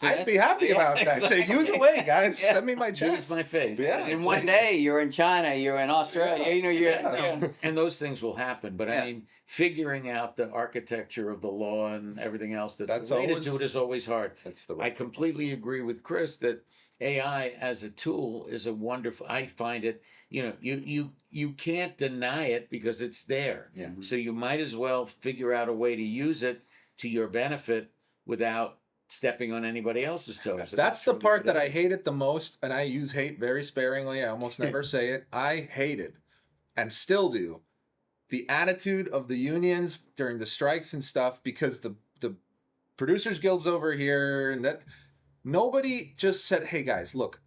I'd be happy about that. Say, use away, guys. Send me my checks. Use my face. Yeah. And one day you're in China, you're in Australia. And those things will happen. But I mean, figuring out the architecture of the law and everything else that's related to it is always hard. I completely agree with Chris that AI as a tool is a wonderful. I find it. You can't deny it because it's there. Yeah. So you might as well figure out a way to use it to your benefit without stepping on anybody else's toes. So that's the part that I hated the most, and I use hate very sparingly. I almost never say it. I hated, and still do, the attitude of the unions during the strikes and stuff, because the producers guilds over here, and that nobody just said, hey guys, look,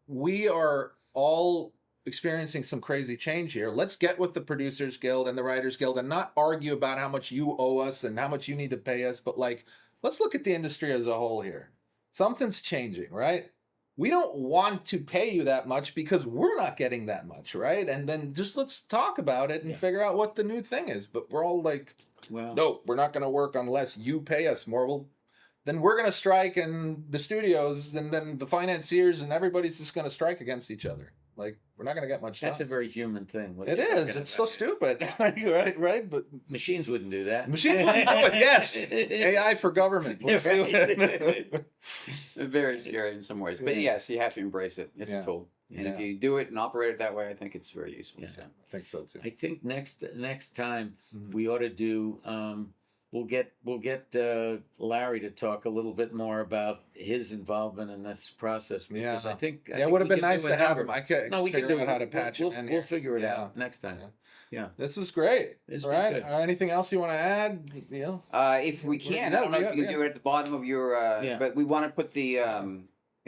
we are all experiencing some crazy change here. Let's get with the Producers Guild and the Writers Guild and not argue about how much you owe us and how much you need to pay us, but let's look at the industry as a whole here. Something's changing, right? We don't want to pay you that much because we're not getting that much, right? And then just let's talk about it and figure out what the new thing is. But we're all like, no, we're not going to work unless you pay us more. Well, then we're going to strike, and the studios, and then the financiers, and everybody's just going to strike against each other. Like, we're not going to get much done. That's a very human thing. It is. It's so stupid. right? But machines wouldn't do that. machines wouldn't do it. Yes. AI for government. Let's do it. Very scary in some ways, but yes, you have to embrace it. It's a tool, and if you do it and operate it that way, I think it's very useful. Yeah. So. I think so too. I think next time we ought to do. We'll get Larry to talk a little bit more about his involvement in this process, because I think it would have been nice to have him. I could we can figure do out how to patch it in. We'll figure it out next time. Yeah. This is great. It's right. good. Anything else you want to add? If we can, I don't know if you can do it at the bottom of your. But we want to put the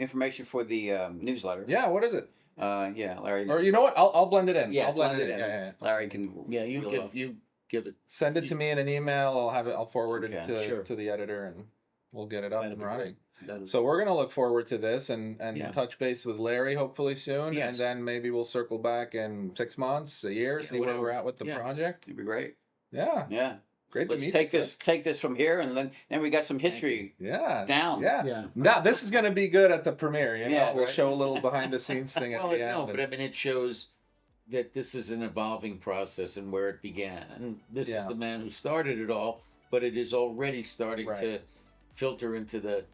information for the newsletter. Yeah. What is it? Larry. Or you know what? I'll blend it in. Yeah, I'll blend it in. Yeah. Larry can. Yeah, you give it. Send it to me in an email. I'll have it. I'll forward it Sure. to the editor, and we'll get it up and running. Great. So we're gonna look forward to this and touch base with Larry hopefully soon, Yes. and then maybe we'll circle back in 6 months, a year, see where we're at with the project. It'd be great. Yeah. Yeah. Great Let's to meet take you. take this from here, and then we got some history. Down. Yeah. Now this is gonna be good at the premiere. You know, we'll right. show a little behind the scenes thing at the end. No, but I mean, it shows that this is an evolving process and where it began. And this is the man who started it all, but it is already starting to filter into the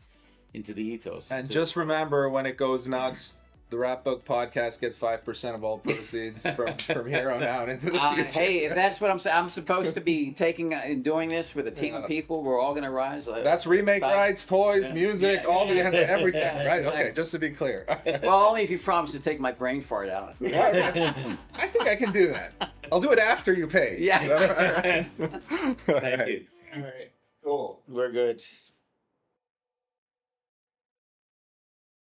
ethos. And just remember, when it goes nuts, the Rap Book Podcast gets 5% of all proceeds from here on out into the future. Hey, if that's what I'm saying, I'm supposed to be taking and doing this with a team of people. We're all going to rise. That's remake rights, toys, music, all the everything, right? Okay, just to be clear. Well, only if you promise to take my brain fart out. I think I can do that. I'll do it after you pay. Yeah. Thank you. All right. Cool. We're good.